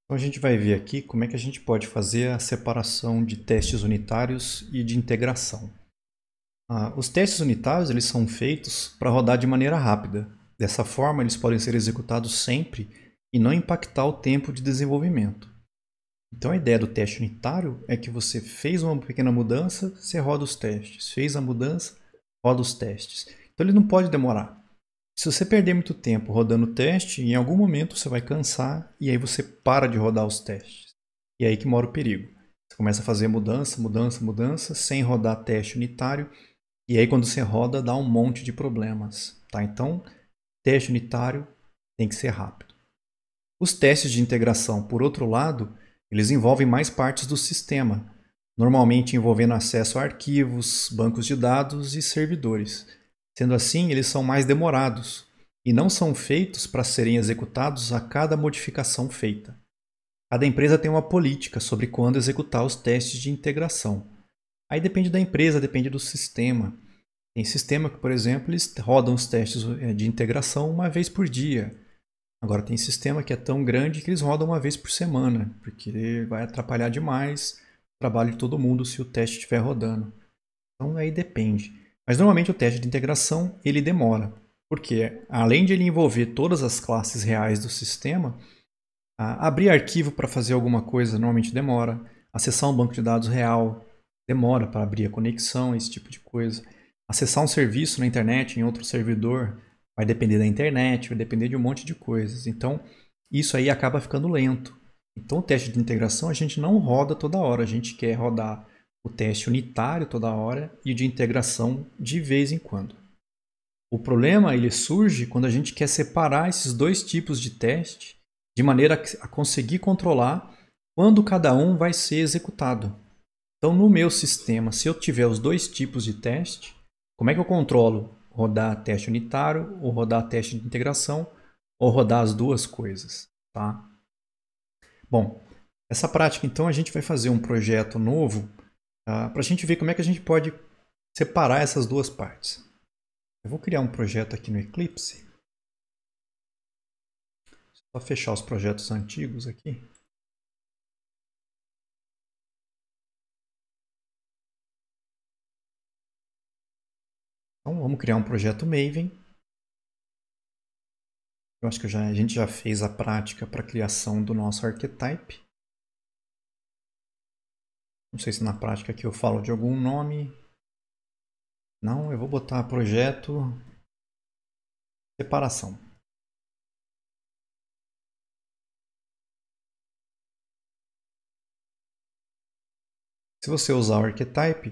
Então a gente vai ver aqui como é que a gente pode fazer a separação de testes unitários e de integração. Os testes unitários eles são feitos para rodar de maneira rápida. Dessa forma, eles podem ser executados sempre e não impactar o tempo de desenvolvimento. Então a ideia do teste unitário é que você fez uma pequena mudança, você roda os testes. Fez a mudança, roda os testes. Então ele não pode demorar. Se você perder muito tempo rodando o teste, em algum momento você vai cansar e aí você para de rodar os testes. E é aí que mora o perigo. Você começa a fazer mudança, mudança, mudança, sem rodar teste unitário. E aí quando você roda, dá um monte de problemas. Tá? Então, teste unitário tem que ser rápido. Os testes de integração, por outro lado, eles envolvem mais partes do sistema, normalmente envolvendo acesso a arquivos, bancos de dados e servidores. Sendo assim, eles são mais demorados e não são feitos para serem executados a cada modificação feita. Cada empresa tem uma política sobre quando executar os testes de integração. Aí depende da empresa, depende do sistema. Tem sistema que, por exemplo, eles rodam os testes de integração uma vez por dia. Agora tem sistema que é tão grande que eles rodam uma vez por semana, porque vai atrapalhar demais o trabalho de todo mundo se o teste estiver rodando. Então aí depende. Mas normalmente o teste de integração ele demora, porque além de ele envolver todas as classes reais do sistema, abrir arquivo para fazer alguma coisa normalmente demora, acessar um banco de dados real demora para abrir a conexão, esse tipo de coisa. Acessar um serviço na internet em outro servidor vai depender da internet, vai depender de um monte de coisas. Então, isso aí acaba ficando lento. Então, o teste de integração a gente não roda toda hora, a gente quer rodar o teste unitário toda hora e o de integração de vez em quando. O problema ele surge quando a gente quer separar esses dois tipos de teste de maneira a conseguir controlar quando cada um vai ser executado. Então, no meu sistema, se eu tiver os dois tipos de teste, como é que eu controlo rodar teste unitário ou rodar teste de integração ou rodar as duas coisas, tá? Bom, essa prática então a gente vai fazer um projeto novo para a gente ver como é que a gente pode separar essas duas partes. Eu vou criar um projeto aqui no Eclipse. Só fechar os projetos antigos aqui. Então vamos criar um projeto Maven. Eu acho que a gente já fez a prática para a criação do nosso archetype. Não sei se na prática aqui eu falo de algum nome. Não, eu vou botar projeto separação. Se você usar o archetype,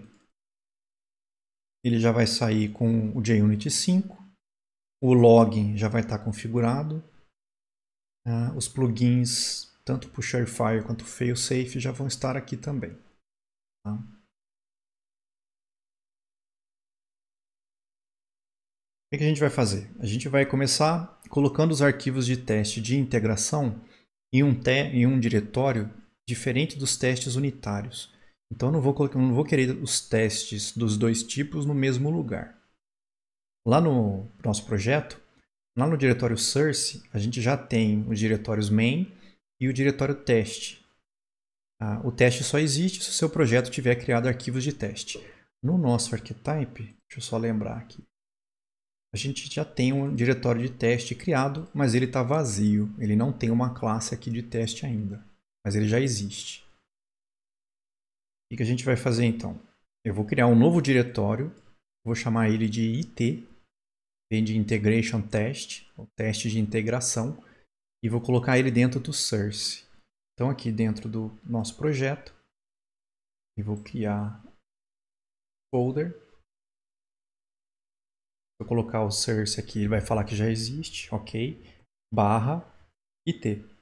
ele já vai sair com o JUnit 5. O login já vai estar configurado. Os plugins, tanto para o Sharefire quanto o Failsafe, já vão estar aqui também. Tá? O que a gente vai fazer? A gente vai começar colocando os arquivos de teste de integração em um diretório diferente dos testes unitários. Então, eu não vou querer os testes dos dois tipos no mesmo lugar. Lá no nosso projeto, lá no diretório source, a gente já tem os diretórios main e o diretório teste. O teste só existe se o seu projeto tiver criado arquivos de teste. No nosso archetype, deixa eu só lembrar aqui, a gente já tem um diretório de teste criado, mas ele está vazio. Ele não tem uma classe aqui de teste ainda, mas ele já existe. O que a gente vai fazer então? Eu vou criar um novo diretório, vou chamar ele de IT, vem de Integration Test, o teste de integração, e vou colocar ele dentro do source. Então aqui dentro do nosso projeto, eu vou criar folder. Se eu colocar o source aqui, ele vai falar que já existe, ok, barra IT.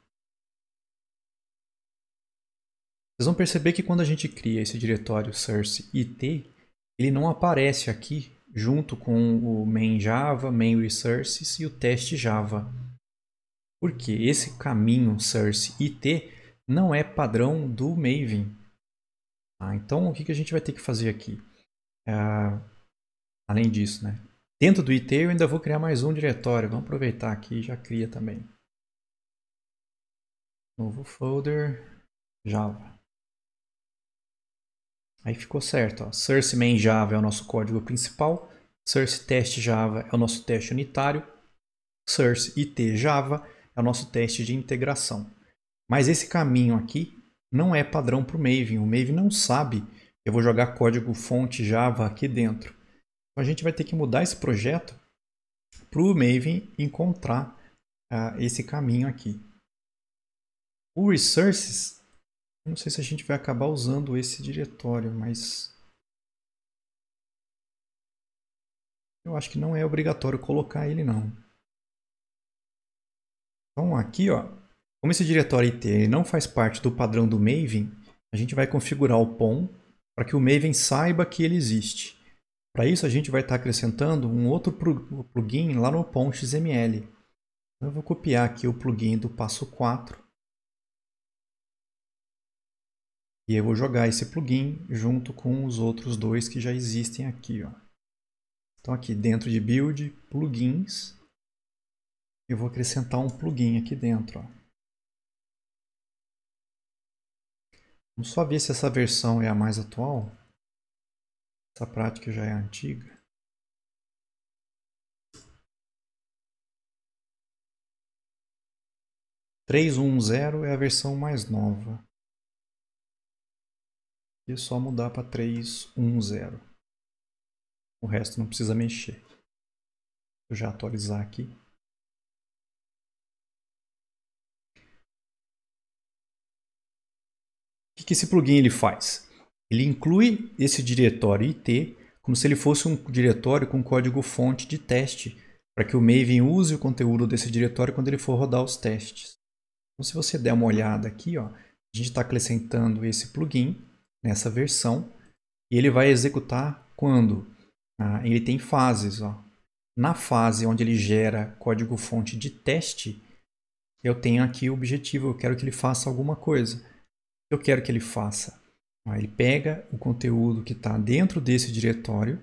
Vocês vão perceber que quando a gente cria esse diretório source IT, ele não aparece aqui junto com o main Java, main resources e o teste Java. Porque esse caminho source IT não é padrão do Maven. Então, o que a gente vai ter que fazer aqui? Além disso, né? Dentro do IT eu ainda vou criar mais um diretório. Vamos aproveitar aqui e já cria também. Novo folder, Java. Aí ficou certo. Ó. Source main Java é o nosso código principal. Source test Java é o nosso teste unitário. Source IT Java é o nosso teste de integração. Mas esse caminho aqui não é padrão para o Maven. O Maven não sabe que eu vou jogar código fonte Java aqui dentro. Então a gente vai ter que mudar esse projeto para o Maven encontrar esse caminho aqui. O Resources, não sei se a gente vai acabar usando esse diretório, mas eu acho que não é obrigatório colocar ele não. Então aqui, ó, como esse diretório IT ele não faz parte do padrão do Maven, a gente vai configurar o POM para que o Maven saiba que ele existe. Para isso a gente vai estar acrescentando um outro plugin lá no POM XML. Então, eu vou copiar aqui o plugin do passo 4. E eu vou jogar esse plugin junto com os outros dois que já existem aqui. Ó. Então aqui dentro de Build, Plugins, eu vou acrescentar um plugin aqui dentro. Ó. Vamos só ver se essa versão é a mais atual. Essa prática já é antiga. .3.1.0 é a versão mais nova. E é só mudar para 3.1.0. O resto não precisa mexer. Vou já atualizar aqui. O que esse plugin ele faz? Ele inclui esse diretório IT como se ele fosse um diretório com código-fonte de teste, para que o Maven use o conteúdo desse diretório quando ele for rodar os testes. Então, se você der uma olhada aqui, ó, a gente está acrescentando esse plugin nessa versão e ele vai executar quando? Ele tem fases. Ó. Na fase onde ele gera código-fonte de teste, eu tenho aqui o objetivo, eu quero que ele faça alguma coisa. Eu quero que ele faça. Ele pega o conteúdo que está dentro desse diretório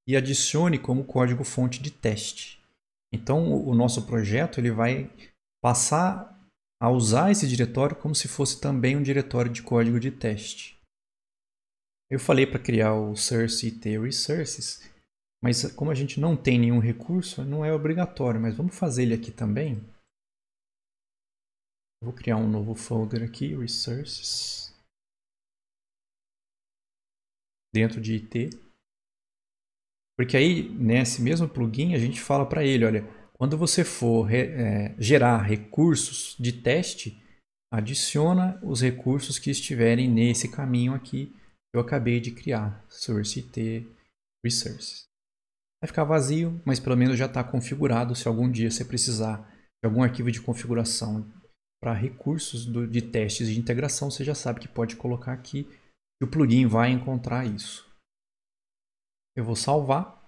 e adicione como código-fonte de teste. Então, o nosso projeto ele vai passar a usar esse diretório como se fosse também um diretório de código de teste. Eu falei para criar o source IT resources, mas como a gente não tem nenhum recurso, não é obrigatório, mas vamos fazer ele aqui também. Vou criar um novo folder aqui, resources, dentro de IT. Porque aí, nesse mesmo plugin, a gente fala para ele, olha, quando você for gerar recursos de teste, adiciona os recursos que estiverem nesse caminho aqui que eu acabei de criar, source IT resources. Vai ficar vazio, mas pelo menos já está configurado se algum dia você precisar de algum arquivo de configuração para recursos de testes de integração, você já sabe que pode colocar aqui e o plugin vai encontrar isso. Eu vou salvar.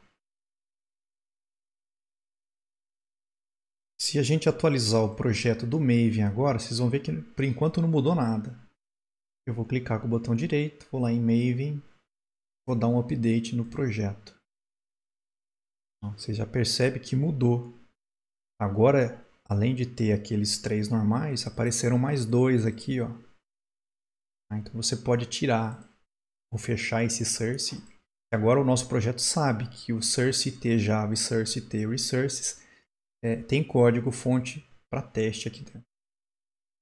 Se a gente atualizar o projeto do Maven agora, vocês vão ver que por enquanto não mudou nada. Eu vou clicar com o botão direito, vou lá em Maven, vou dar um update no projeto. Você já percebe que mudou. Agora, além de ter aqueles 3 normais, apareceram mais 2 aqui. Ó. Então você pode tirar ou fechar esse source. Agora o nosso projeto sabe que o source IT Java e source IT Resources tem código fonte para teste aqui dentro.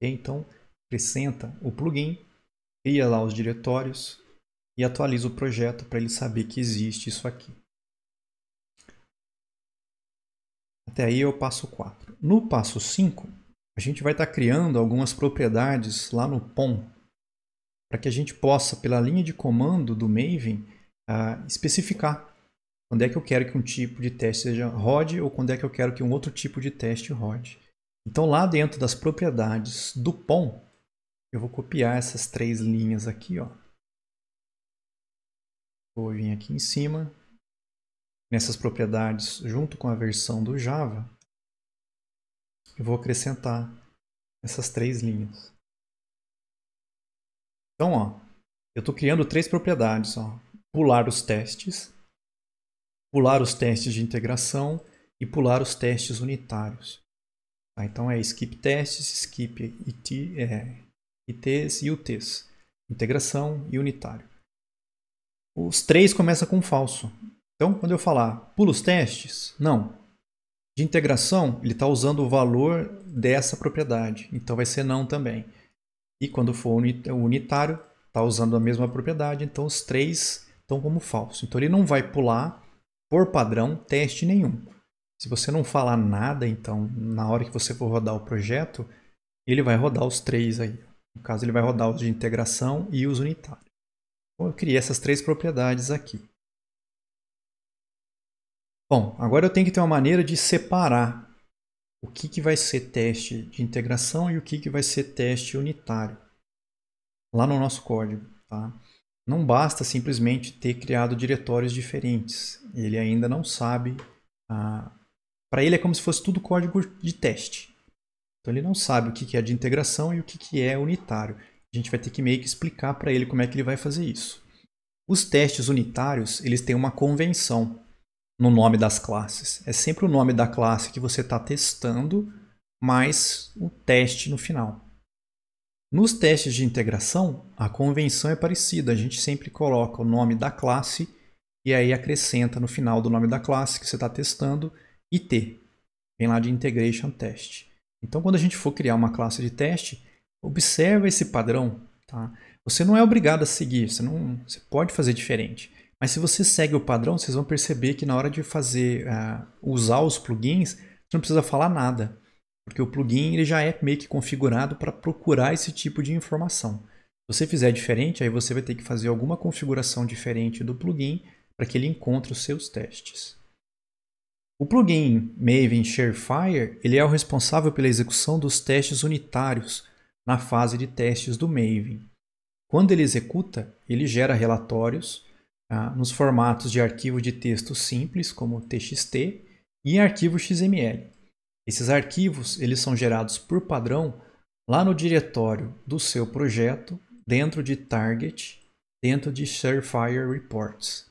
Então, acrescenta o plugin, cria lá os diretórios e atualiza o projeto para ele saber que existe isso aqui. Até aí é o passo 4. No passo 5, a gente vai estar criando algumas propriedades lá no POM, para que a gente possa, pela linha de comando do Maven, especificar quando é que eu quero que um tipo de teste seja rode ou quando é que eu quero que um outro tipo de teste rode. Então, lá dentro das propriedades do POM, eu vou copiar essas 3 linhas aqui. Ó. Vou vir aqui em cima, nessas propriedades, junto com a versão do Java, eu vou acrescentar essas 3 linhas. Então, ó, eu estou criando 3 propriedades. Ó. Pular os testes de integração e pular os testes unitários. Tá? Então é skip testes, skip ITs e UTs. Integração e unitário. Os três começam com falso. Então, quando eu falar pula os testes, não. De integração, ele está usando o valor dessa propriedade. Então vai ser não também. E quando for o unitário, está usando a mesma propriedade. Então os três estão como falso. Então ele não vai pular, por padrão, teste nenhum. Se você não falar nada, então, na hora que você for rodar o projeto, ele vai rodar os três aí. No caso, ele vai rodar os de integração e os unitários. Então eu criei essas três propriedades aqui. Bom, agora eu tenho que ter uma maneira de separar o que vai ser teste de integração e o que vai ser teste unitário lá no nosso código. Tá? Não basta simplesmente ter criado diretórios diferentes. Ele ainda não sabe. Para ele é como se fosse tudo código de teste. Então ele não sabe o que é de integração e o que é unitário. A gente vai ter que meio que explicar para ele como é que ele vai fazer isso. Os testes unitários, eles têm uma convenção no nome das classes. É sempre o nome da classe que você está testando, mais o teste no final. Nos testes de integração, a convenção é parecida. A gente sempre coloca o nome da classe e aí acrescenta no final do nome da classe que você está testando IT. Vem lá de Integration Test. Então, quando a gente for criar uma classe de teste, observa esse padrão. Tá? Você não é obrigado a seguir, você pode fazer diferente. Mas se você segue o padrão, vocês vão perceber que na hora de usar os plugins, você não precisa falar nada. Porque o plugin ele já é meio que configurado para procurar esse tipo de informação. Se você fizer diferente, aí você vai ter que fazer alguma configuração diferente do plugin para que ele encontre os seus testes. O plugin Maven Sharefire ele é o responsável pela execução dos testes unitários na fase de testes do Maven. Quando ele executa, ele gera relatórios nos formatos de arquivo de texto simples, como TXT, e em arquivo XML. Esses arquivos eles são gerados por padrão lá no diretório do seu projeto, dentro de Target, dentro de Sharefire Reports.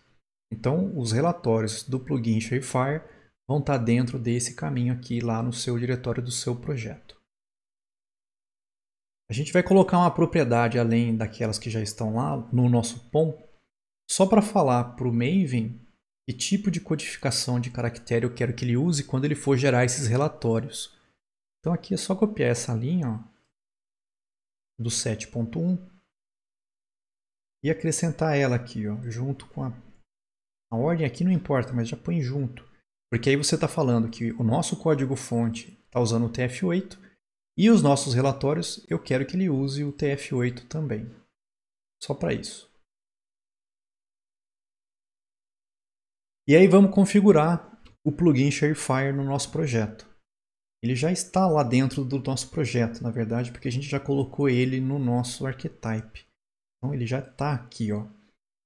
Então, os relatórios do plugin Sharefire vão estar dentro desse caminho aqui, lá no seu diretório do seu projeto. A gente vai colocar uma propriedade além daquelas que já estão lá no nosso POM, só para falar para o Maven que tipo de codificação de caractere eu quero que ele use quando ele for gerar esses relatórios. Então aqui é só copiar essa linha do 7.1 e acrescentar ela aqui, junto com a ordem aqui não importa, mas já põe junto. Porque aí você está falando que o nosso código-fonte está usando o TF8 e os nossos relatórios eu quero que ele use o TF8 também. Só para isso. E aí vamos configurar o plugin Sharefire no nosso projeto. Ele já está lá dentro do nosso projeto, na verdade, porque a gente já colocou ele no nosso archetype. Então ele já está aqui.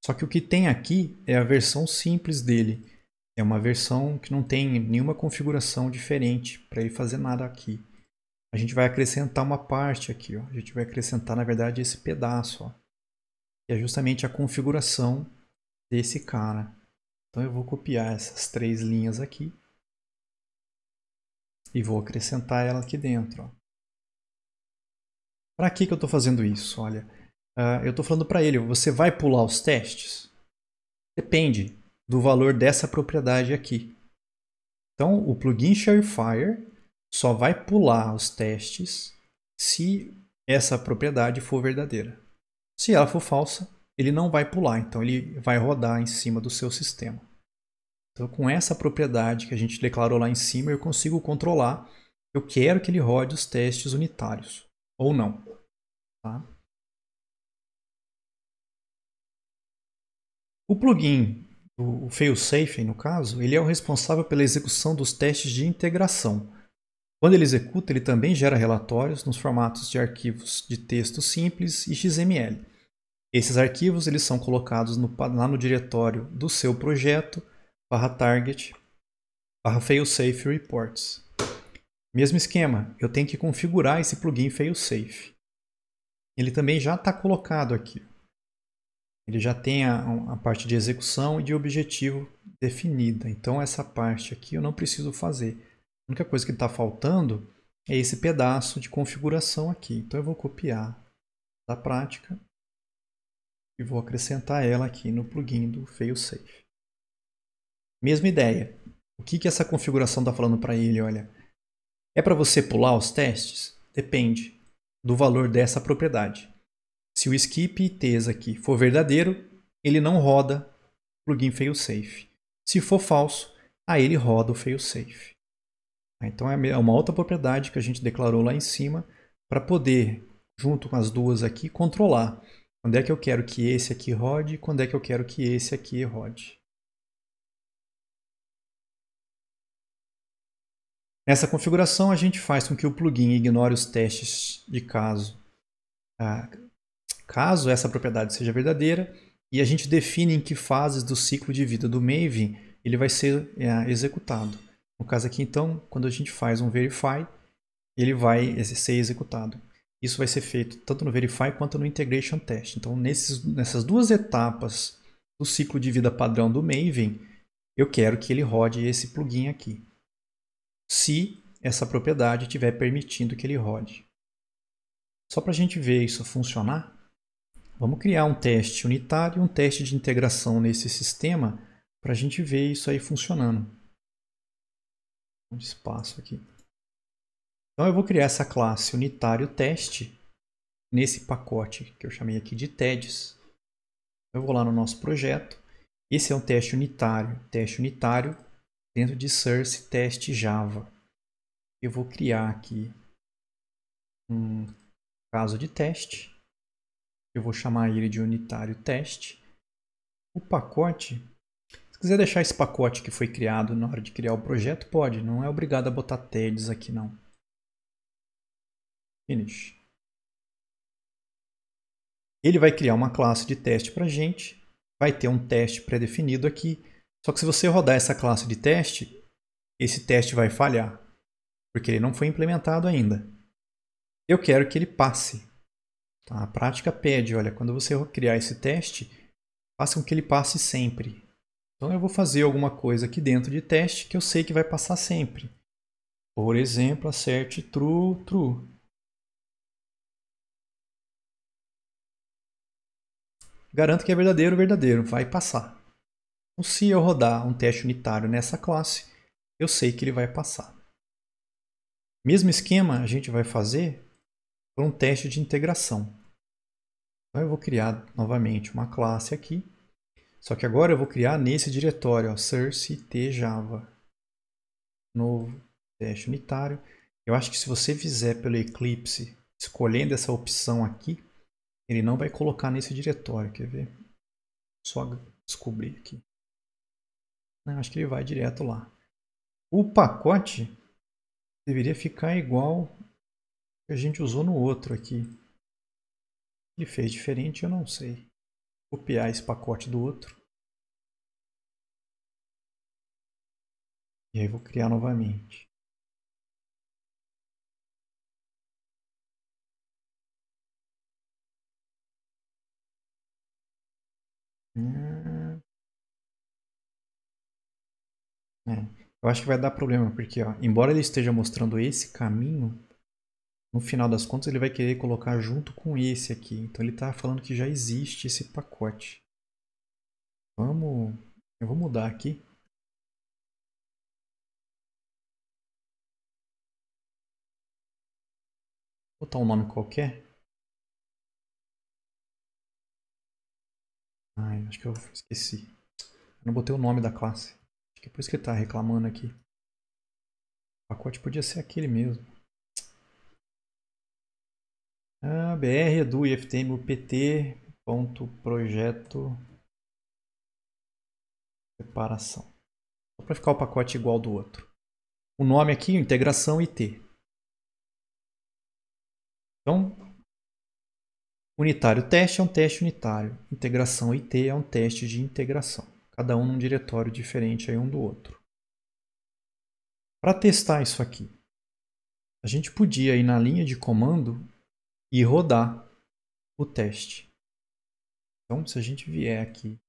Só que o que tem aqui é a versão simples dele. É uma versão que não tem nenhuma configuração diferente para ele fazer nada aqui. A gente vai acrescentar uma parte aqui. A gente vai acrescentar, na verdade, esse pedaço. Que é justamente a configuração desse cara. Então eu vou copiar essas três linhas aqui. E vou acrescentar ela aqui dentro. Para que eu estou fazendo isso? Olha, eu estou falando para ele, você vai pular os testes? Depende do valor dessa propriedade aqui. Então, o plugin Sharefire só vai pular os testes se essa propriedade for verdadeira. Se ela for falsa, ele não vai pular, então ele vai rodar em cima do seu sistema. Então, com essa propriedade que a gente declarou lá em cima, eu consigo controlar. Eu quero que ele rode os testes unitários, ou não. Tá? O plugin, o failsafe, no caso, ele é o responsável pela execução dos testes de integração. Quando ele executa, ele também gera relatórios nos formatos de arquivos de texto simples e XML. Esses arquivos eles são colocados lá no diretório do seu projeto, /target, /failsafe reports. Mesmo esquema, eu tenho que configurar esse plugin failsafe. Ele também já está colocado aqui. Ele já tem a parte de execução e de objetivo definida. Então essa parte aqui eu não preciso fazer. A única coisa que está faltando é esse pedaço de configuração aqui. Então eu vou copiar da prática e vou acrescentar ela aqui no plugin do failsafe. Mesma ideia. O que essa configuração está falando para ele? Olha, é para você pular os testes? Depende do valor dessa propriedade. Se o skip ITs aqui for verdadeiro, ele não roda o plugin failsafe. Se for falso, aí ele roda o failsafe. Então é uma outra propriedade que a gente declarou lá em cima para poder, junto com as duas aqui, controlar quando é que eu quero que esse aqui rode e quando é que eu quero que esse aqui rode. Nessa configuração, a gente faz com que o plugin ignore os testes de caso essa propriedade seja verdadeira, e a gente define em que fases do ciclo de vida do Maven ele vai ser executado. No caso aqui, então, quando a gente faz um verify, ele vai ser executado. Isso vai ser feito tanto no verify quanto no integration test. Então, nessas duas etapas do ciclo de vida padrão do Maven, eu quero que ele rode esse plugin aqui, se essa propriedade estiver permitindo que ele rode. Só para a gente ver isso funcionar, vamos criar um teste unitário e um teste de integração nesse sistema para a gente ver isso aí funcionando. Um espaço aqui. Então eu vou criar essa classe unitário teste nesse pacote que eu chamei aqui de TEDs. Eu vou lá no nosso projeto. Esse é um teste unitário dentro de source teste Java. Eu vou criar aqui um caso de teste. Eu vou chamar ele de unitário teste. O pacote, se quiser deixar esse pacote que foi criado na hora de criar o projeto, pode. Não é obrigado a botar TEDs aqui não. Finish. Ele vai criar uma classe de teste para a gente. Vai ter um teste pré-definido aqui. Só que se você rodar essa classe de teste, esse teste vai falhar, porque ele não foi implementado ainda. Eu quero que ele passe. Tá? A prática pede, olha, quando você criar esse teste, faça com que ele passe sempre. Então eu vou fazer alguma coisa aqui dentro de teste que eu sei que vai passar sempre. Por exemplo, acerte true, true. Garanto que é verdadeiro, verdadeiro, vai passar. Então, se eu rodar um teste unitário nessa classe, eu sei que ele vai passar. Mesmo esquema a gente vai fazer para um teste de integração. Então eu vou criar novamente uma classe aqui. Só que agora eu vou criar nesse diretório, ó, source t java. Novo teste unitário. Eu acho que se você fizer pelo Eclipse, escolhendo essa opção aqui, ele não vai colocar nesse diretório, quer ver? Só descobrir aqui. Não, acho que ele vai direto lá. O pacote deveria ficar igual que a gente usou no outro aqui. Ele fez diferente, eu não sei. Vou copiar esse pacote do outro. E aí vou criar novamente. Eu acho que vai dar problema, porque ó, embora ele esteja mostrando esse caminho, no final das contas ele vai querer colocar junto com esse aqui. Então ele está falando que já existe esse pacote. Eu vou mudar aqui. Vou botar um nome qualquer. Ai, acho que eu esqueci. Eu não botei o nome da classe. Acho que é por isso que ele está reclamando aqui. O pacote podia ser aquele mesmo. BR edu iftm upt.projeto separação. Só para ficar o pacote igual do outro. O nome aqui, integração IT. Então, unitário teste é um teste unitário. Integração IT é um teste de integração. Cada um num diretório diferente aí um do outro. Para testar isso aqui, a gente podia ir na linha de comando e rodar o teste. Então, se a gente vier aqui,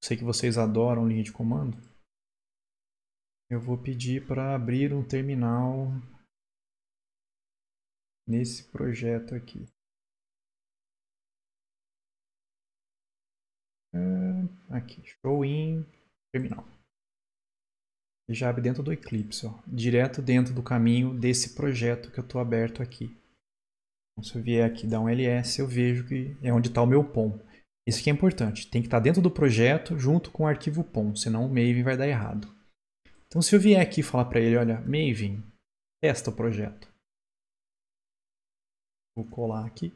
sei que vocês adoram linha de comando, eu vou pedir para abrir um terminal nesse projeto aqui. Aqui, show in terminal. Ele já abre dentro do Eclipse, ó, direto dentro do caminho desse projeto que eu estou aberto aqui. Então, se eu vier aqui dar um ls, eu vejo que é onde está o meu POM. Isso que é importante, tem que estar dentro do projeto junto com o arquivo POM, senão o Maven vai dar errado. Então, se eu vier aqui e falar para ele, olha, Maven, testa o projeto. Vou colar aqui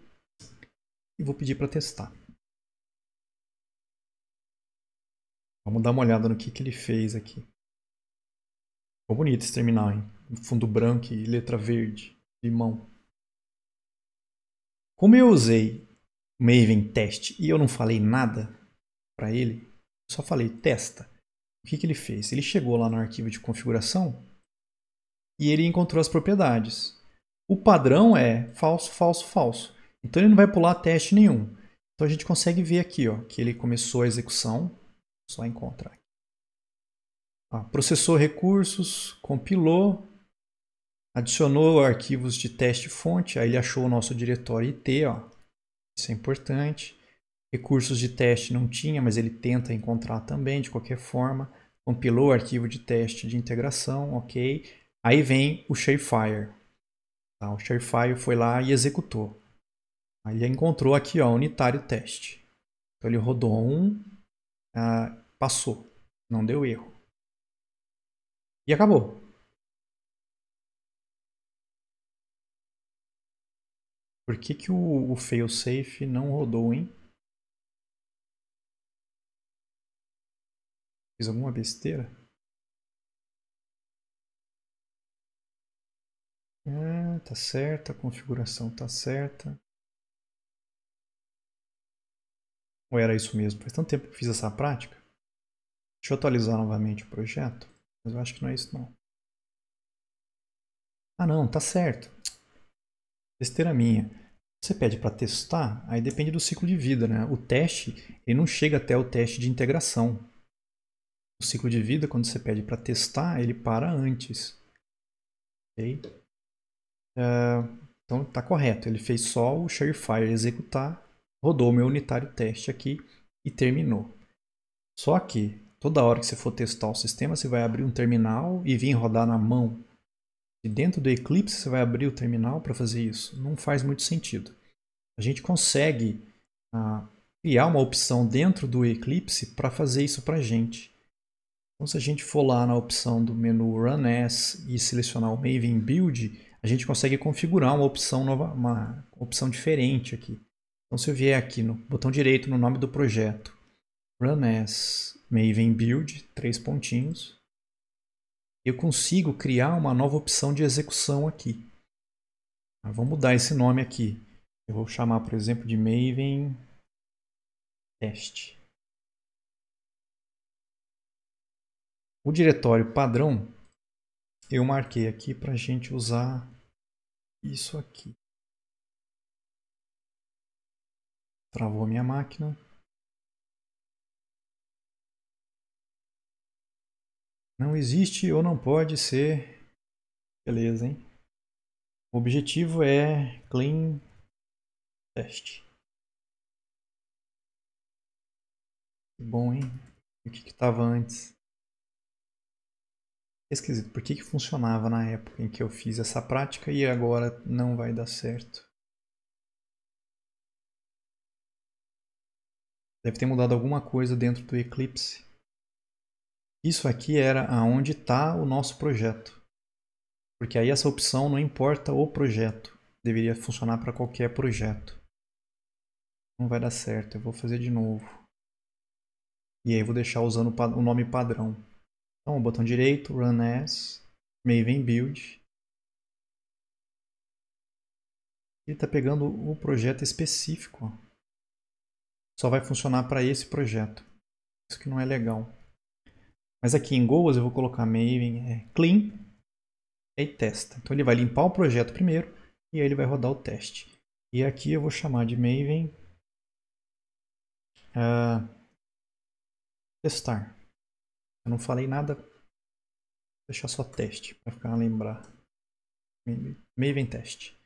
e vou pedir para testar. Vamos dar uma olhada no que ele fez aqui. Ficou bonito esse terminal, hein? Fundo branco e letra verde, limão. Como eu usei o Maven Test e eu não falei nada para ele, eu só falei testa. O que ele fez? Ele chegou lá no arquivo de configuração e ele encontrou as propriedades. O padrão é falso, falso, falso. Então ele não vai pular teste nenhum. Então a gente consegue ver aqui ó, que ele começou a execução. Só encontrar. Processou recursos, compilou, adicionou arquivos de teste fonte, aí ele achou o nosso diretório IT, ó. Isso é importante. Recursos de teste não tinha, mas ele tenta encontrar também, de qualquer forma. Compilou o arquivo de teste de integração, ok. Aí vem o Shapefire. Tá? O Shapefire foi lá e executou. Aí ele encontrou aqui, ó, unitário teste. Então ele rodou passou, não deu erro. E acabou. Por que o failsafe não rodou, hein? Fiz alguma besteira? Tá certa, a configuração tá certa. Ou era isso mesmo? Faz tanto tempo que fiz essa prática. Deixa eu atualizar novamente o projeto. Mas eu acho que não é isso não. Ah não, tá certo. Besteira minha. Você pede para testar, aí depende do ciclo de vida, né? O teste, ele não chega até o teste de integração. O ciclo de vida, quando você pede para testar, ele para antes. Ok? Então está correto, ele fez só o Shapefire executar, rodou o meu unitário teste aqui e terminou. Só que toda hora que você for testar o sistema, você vai abrir um terminal e vir rodar na mão. E dentro do Eclipse você vai abrir o terminal para fazer isso. Não faz muito sentido. A gente consegue criar uma opção dentro do Eclipse para fazer isso para a gente. Então, se a gente for lá na opção do menu Run As e selecionar o Maven Build, a gente consegue configurar uma opção nova, uma opção diferente aqui. Então, se eu vier aqui no botão direito no nome do projeto, Run As Maven Build, 3 pontinhos, eu consigo criar uma nova opção de execução aqui. Vou mudar esse nome aqui. Eu vou chamar, por exemplo, de Maven Test. O diretório padrão eu marquei aqui para a gente usar isso aqui. Travou a minha máquina. Não existe ou não pode ser. Beleza, hein? O objetivo é clean test. Que bom, hein? O que estava antes? Esquisito. Por que funcionava na época em que eu fiz essa prática e agora não vai dar certo? Deve ter mudado alguma coisa dentro do Eclipse. Isso aqui era aonde está o nosso projeto. Porque aí essa opção não importa o projeto. Deveria funcionar para qualquer projeto. Não vai dar certo. Eu vou fazer de novo. E aí eu vou deixar usando o nome padrão. Então, o botão direito, Run As, Maven Build. Ele está pegando o projeto específico. Ó. Só vai funcionar para esse projeto. Isso que não é legal. Mas aqui em Goas eu vou colocar Maven Clean e testa. Então ele vai limpar o projeto primeiro e aí ele vai rodar o teste. E aqui eu vou chamar de Maven testar. Eu não falei nada, vou deixar só teste para ficar a lembrar. Maven teste.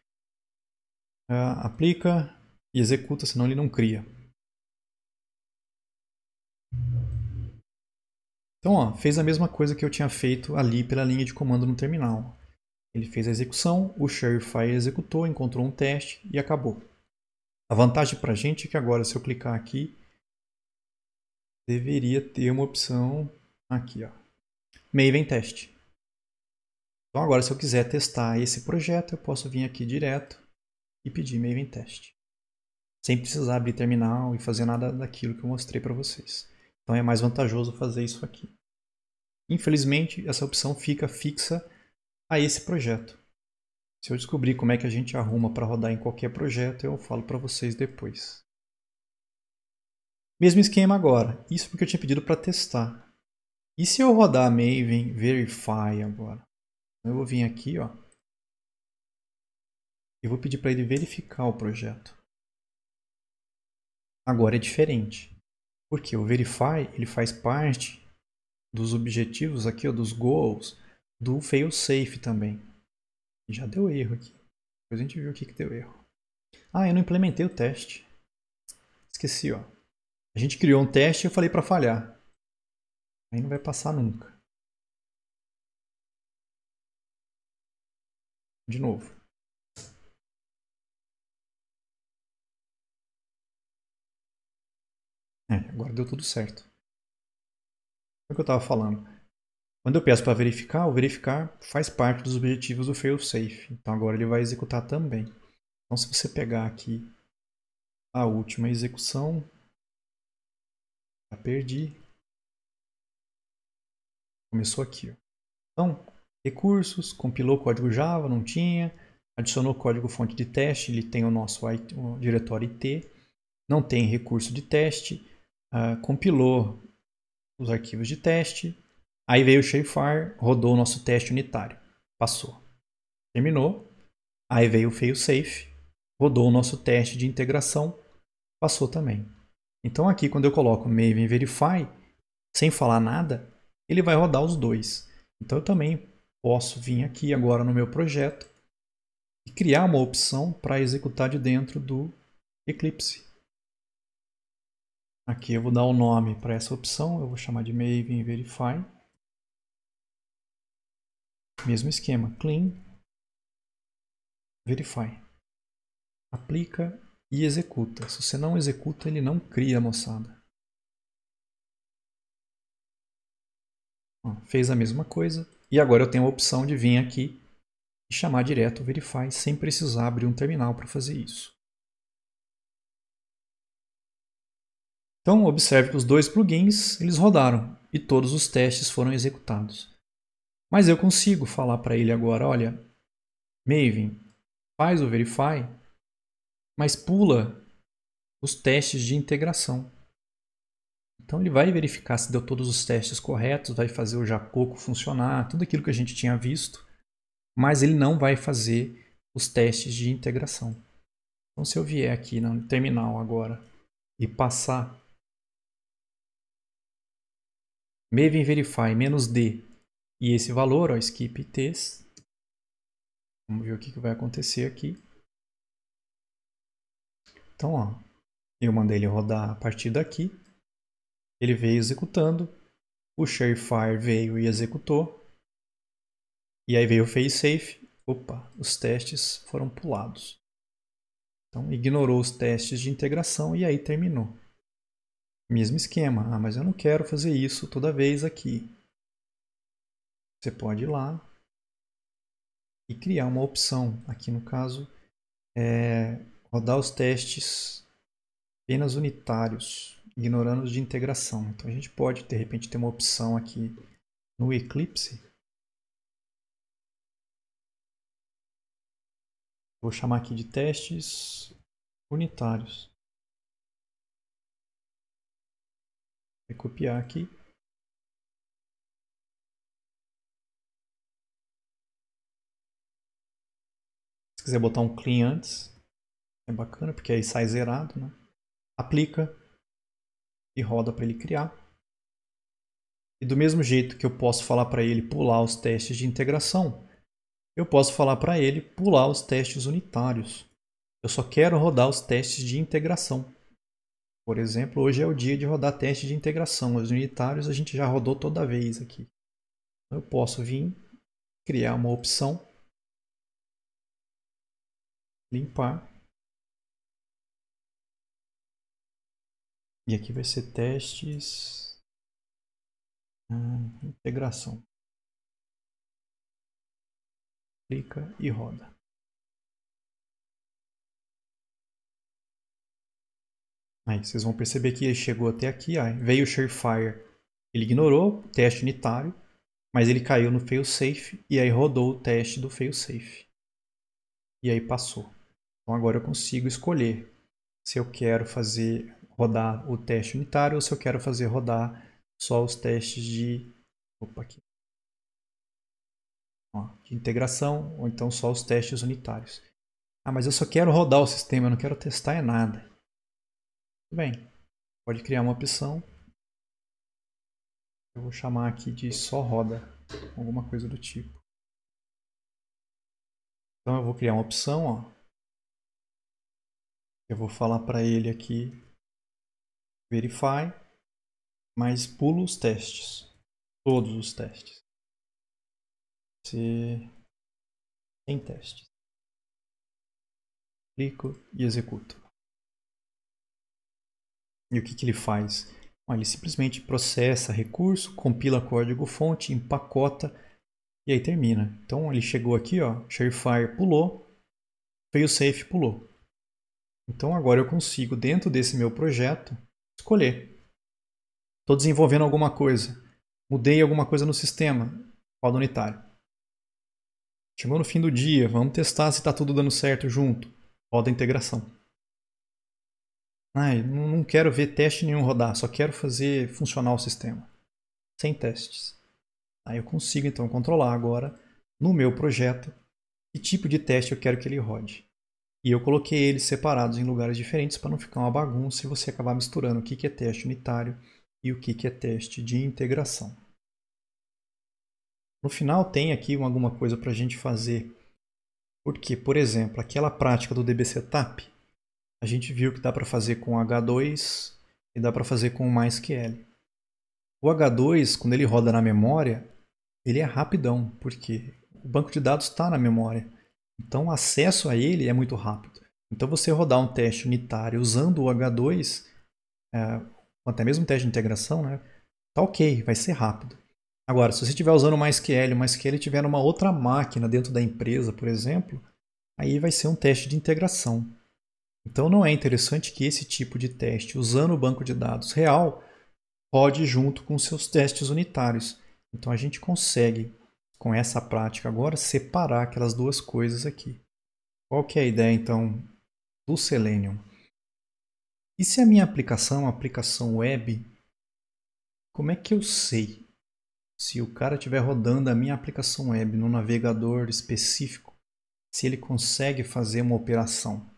aplica e executa, senão ele não cria. Então, ó, fez a mesma coisa que eu tinha feito ali pela linha de comando no terminal. Ele fez a execução, o Shopify executou, encontrou um teste e acabou. A vantagem para a gente é que agora, se eu clicar aqui, deveria ter uma opção aqui, ó, Maven Test. Então agora, se eu quiser testar esse projeto, eu posso vir aqui direto e pedir Maven Test, sem precisar abrir terminal e fazer nada daquilo que eu mostrei para vocês. Então é mais vantajoso fazer isso aqui. Infelizmente, essa opção fica fixa a esse projeto. Se eu descobrir como é que a gente arruma para rodar em qualquer projeto, eu falo para vocês depois. Mesmo esquema agora. Isso porque eu tinha pedido para testar. E se eu rodar Maven Verify agora? Eu vou vir aqui, ó, e vou pedir para ele verificar o projeto. Agora é diferente. Porque o Verify ele faz parte dos objetivos aqui, ó, dos goals, do failsafe também. E já deu erro aqui. Depois a gente viu o que deu erro. Ah, eu não implementei o teste. Esqueci, ó. A gente criou um teste e eu falei para falhar. Aí não vai passar nunca. De novo. Agora deu tudo certo. É o que eu estava falando. Quando eu peço para verificar, o verificar faz parte dos objetivos do failsafe. Então agora ele vai executar também. Então se você pegar aqui a última execução, já perdi. Começou aqui, ó. Então, recursos, compilou código Java, não tinha. Adicionou código fonte de teste, ele tem o nosso o diretório IT. Não tem recurso de teste. Compilou os arquivos de teste. Aí veio o Shapefire, rodou o nosso teste unitário. Passou. Terminou. Aí veio o failsafe, rodou o nosso teste de integração. Passou também. Então aqui, quando eu coloco Maven Verify, sem falar nada, ele vai rodar os dois. Então eu também posso vir aqui agora no meu projeto e criar uma opção para executar de dentro do Eclipse. Aqui eu vou dar o nome para essa opção, eu vou chamar de Maven Verify. Mesmo esquema, Clean, Verify. Aplica e executa. Se você não executa, ele não cria, moçada. Fez a mesma coisa. E agora eu tenho a opção de vir aqui e chamar direto o Verify sem precisar abrir um terminal para fazer isso. Então observe que os dois plugins eles rodaram e todos os testes foram executados. Mas eu consigo falar para ele agora, olha, Maven, faz o Verify, mas pula os testes de integração. Então ele vai verificar se deu todos os testes corretos, vai fazer o Jacoco funcionar, tudo aquilo que a gente tinha visto, mas ele não vai fazer os testes de integração. Então se eu vier aqui no terminal agora e passar Maven Verify -d e esse valor, ó, skip test, vamos ver o que vai acontecer aqui. Então, ó, eu mandei ele rodar a partir daqui, ele veio executando, o Shapefire veio e executou, e aí veio o failsafe, opa, os testes foram pulados. Então, ignorou os testes de integração e aí terminou. Mesmo esquema, mas eu não quero fazer isso toda vez aqui. Você pode ir lá e criar uma opção, aqui no caso, rodar os testes apenas unitários, ignorando os de integração. Então a gente pode, de repente, ter uma opção aqui no Eclipse. Vou chamar aqui de testes unitários. Vou copiar aqui. Se quiser botar um clean antes, é bacana, porque aí sai zerado, né? Aplica e roda para ele criar. E do mesmo jeito que eu posso falar para ele pular os testes de integração, eu posso falar para ele pular os testes unitários. Eu só quero rodar os testes de integração. Por exemplo, hoje é o dia de rodar teste de integração. Os unitários a gente já rodou toda vez aqui. Eu posso vir, criar uma opção, limpar. E aqui vai ser testes, integração. Clica e roda. Aí vocês vão perceber que ele chegou até aqui, ó, veio o Surefire. Ele ignorou o teste unitário, mas ele caiu no failsafe e aí rodou o teste do failsafe. E aí passou. Então agora eu consigo escolher se eu quero fazer rodar o teste unitário ou se eu quero fazer rodar só os testes de, de integração ou então só os testes unitários. Ah, mas eu só quero rodar o sistema, eu não quero testar nada. Tudo bem, pode criar uma opção. Eu vou chamar aqui de só roda, alguma coisa do tipo. Então eu vou criar uma opção, ó. Eu vou falar para ele aqui verify, mas pulo os testes, todos os testes. Sem testes. Clico e executo. E o que ele faz? Ele simplesmente processa recurso, compila código-fonte, empacota e aí termina. Então ele chegou aqui, ó, Surefire pulou, failsafe pulou. Então agora eu consigo, dentro desse meu projeto, escolher. Estou desenvolvendo alguma coisa, mudei alguma coisa no sistema, roda unitário. Chegou no fim do dia, vamos testar se está tudo dando certo junto, roda integração. Não quero ver teste nenhum rodar, só quero fazer funcionar o sistema, sem testes. Aí eu consigo então controlar agora, no meu projeto, que tipo de teste eu quero que ele rode. E eu coloquei eles separados em lugares diferentes para não ficar uma bagunça e você acabar misturando o que é teste unitário e o que é teste de integração. No final tem aqui alguma coisa para a gente fazer. Porque, por exemplo, aquela prática do DB Setup, a gente viu que dá para fazer com H2 e dá para fazer com o MySQL. O H2, quando ele roda na memória, ele é rapidão, porque o banco de dados está na memória. Então o acesso a ele é muito rápido. Então você rodar um teste unitário usando o H2, até mesmo teste de integração, né, tá ok, vai ser rápido. Agora, se você estiver usando o MySQL tiver uma outra máquina dentro da empresa, por exemplo, aí vai ser um teste de integração. Então não é interessante que esse tipo de teste, usando o banco de dados real, rode junto com seus testes unitários. Então a gente consegue, com essa prática agora, separar aquelas duas coisas aqui. Qual que é a ideia, então, do Selenium? E se a minha aplicação é uma aplicação web, como é que eu sei se o cara estiver rodando a minha aplicação web no navegador específico, se ele consegue fazer uma operação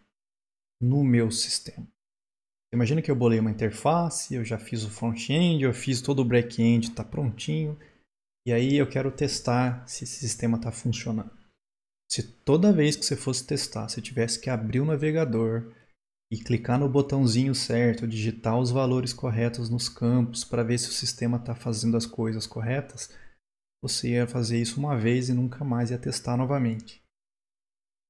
no meu sistema? Imagina que eu bolei uma interface, eu já fiz o front-end, eu fiz todo o back-end, está prontinho. E aí eu quero testar se esse sistema está funcionando. Se toda vez que você fosse testar, você tivesse que abrir o navegador e clicar no botãozinho certo, digitar os valores corretos nos campos para ver se o sistema está fazendo as coisas corretas, você ia fazer isso uma vez e nunca mais ia testar novamente.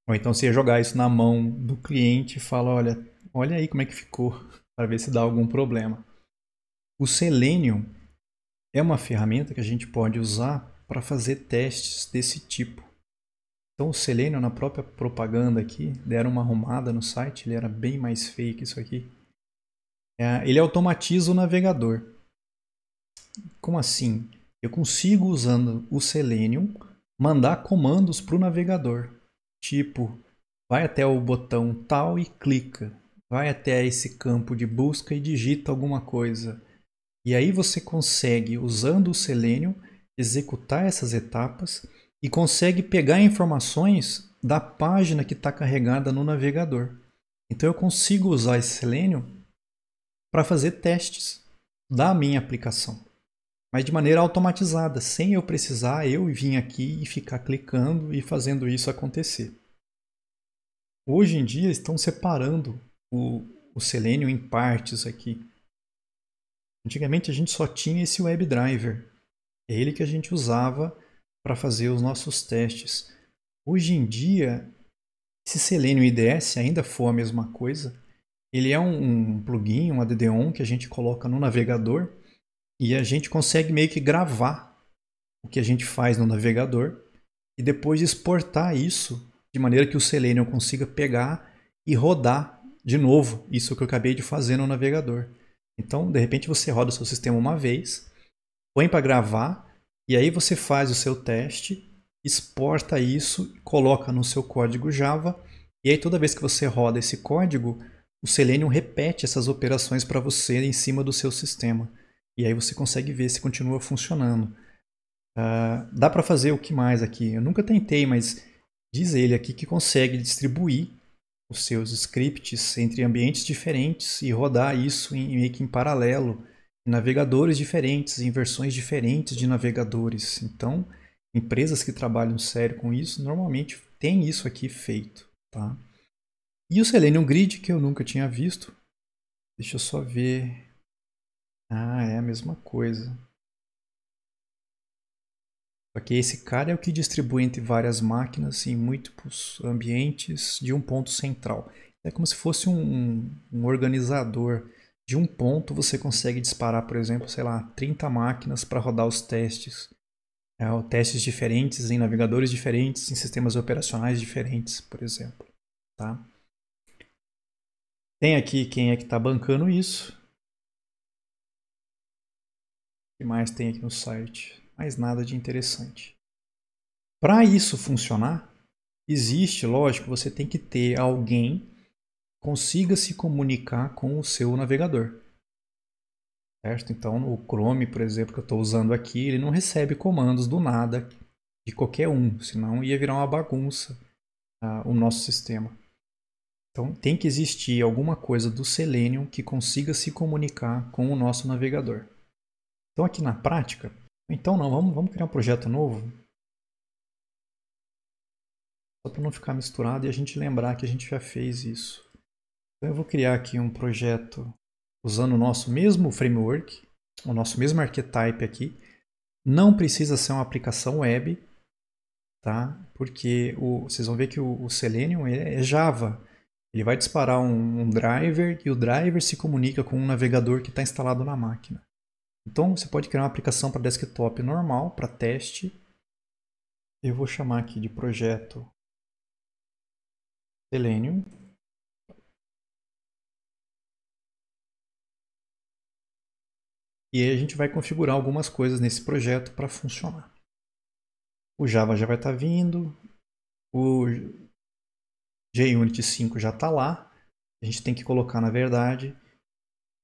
Ou então você ia jogar isso na mão do cliente e fala, olha aí como é que ficou, para ver se dá algum problema. O Selenium é uma ferramenta que a gente pode usar para fazer testes desse tipo. Então o Selenium, na própria propaganda aqui, deram uma arrumada no site, ele era bem mais feio que isso aqui. Ele automatiza o navegador. Como assim? Eu consigo, usando o Selenium, mandar comandos para o navegador. Tipo, vai até o botão tal e clica. Vai até esse campo de busca e digita alguma coisa. E aí você consegue, usando o Selenium, executar essas etapas e consegue pegar informações da página que está carregada no navegador. Então eu consigo usar esse Selenium para fazer testes da minha aplicação, mas de maneira automatizada, sem eu precisar vir aqui e ficar clicando e fazendo isso acontecer. Hoje em dia estão separando o Selenium em partes aqui. Antigamente a gente só tinha esse WebDriver. É ele que a gente usava para fazer os nossos testes. Hoje em dia, se Selenium IDS ainda for a mesma coisa, ele é um plugin, um add-on que a gente coloca no navegador e a gente consegue meio que gravar o que a gente faz no navegador e depois exportar isso de maneira que o Selenium consiga pegar e rodar de novo isso que eu acabei de fazer no navegador. Então, de repente, você roda o seu sistema uma vez, põe para gravar e aí você faz o seu teste, exporta isso, coloca no seu código Java e aí toda vez que você roda esse código, o Selenium repete essas operações para você em cima do seu sistema. E aí você consegue ver se continua funcionando. Dá para fazer o que mais aqui? Eu nunca tentei, mas diz ele aqui que consegue distribuir os seus scripts entre ambientes diferentes e rodar isso meio que em paralelo, em navegadores diferentes, em versões diferentes de navegadores. Então, empresas que trabalham sério com isso normalmente têm isso aqui feito. Tá? E o Selenium Grid, que eu nunca tinha visto. Deixa eu só ver. Ah, é a mesma coisa. Porque esse cara é o que distribui entre várias máquinas em múltiplos ambientes de um ponto central. É como se fosse um organizador. De um ponto você consegue disparar, por exemplo, sei lá, 30 máquinas para rodar os testes. Testes diferentes em navegadores diferentes, em sistemas operacionais diferentes, por exemplo. Tá? Tem aqui quem é que está bancando isso. O que mais tem aqui no site? Mais nada de interessante. Para isso funcionar, existe, lógico, você tem que ter alguém que consiga se comunicar com o seu navegador. Certo? Então, o Chrome, por exemplo, que eu estou usando aqui, ele não recebe comandos do nada de qualquer um, senão ia virar uma bagunça o nosso sistema. Então, tem que existir alguma coisa do Selenium que consiga se comunicar com o nosso navegador. Então, aqui na prática, então não, vamos criar um projeto novo, só para não ficar misturado e a gente lembrar que a gente já fez isso. Então, eu vou criar aqui um projeto usando o nosso mesmo framework, o nosso mesmo archetype aqui. Não precisa ser uma aplicação web, tá? Porque vocês vão ver que o Selenium é Java. Ele vai disparar um driver e o driver se comunica com um navegador que está instalado na máquina. Então você pode criar uma aplicação para desktop normal, para teste. Eu vou chamar aqui de projeto Selenium. E aí a gente vai configurar algumas coisas nesse projeto para funcionar. O Java já vai estar vindo. O JUnit 5 já está lá. A gente tem que colocar, na verdade,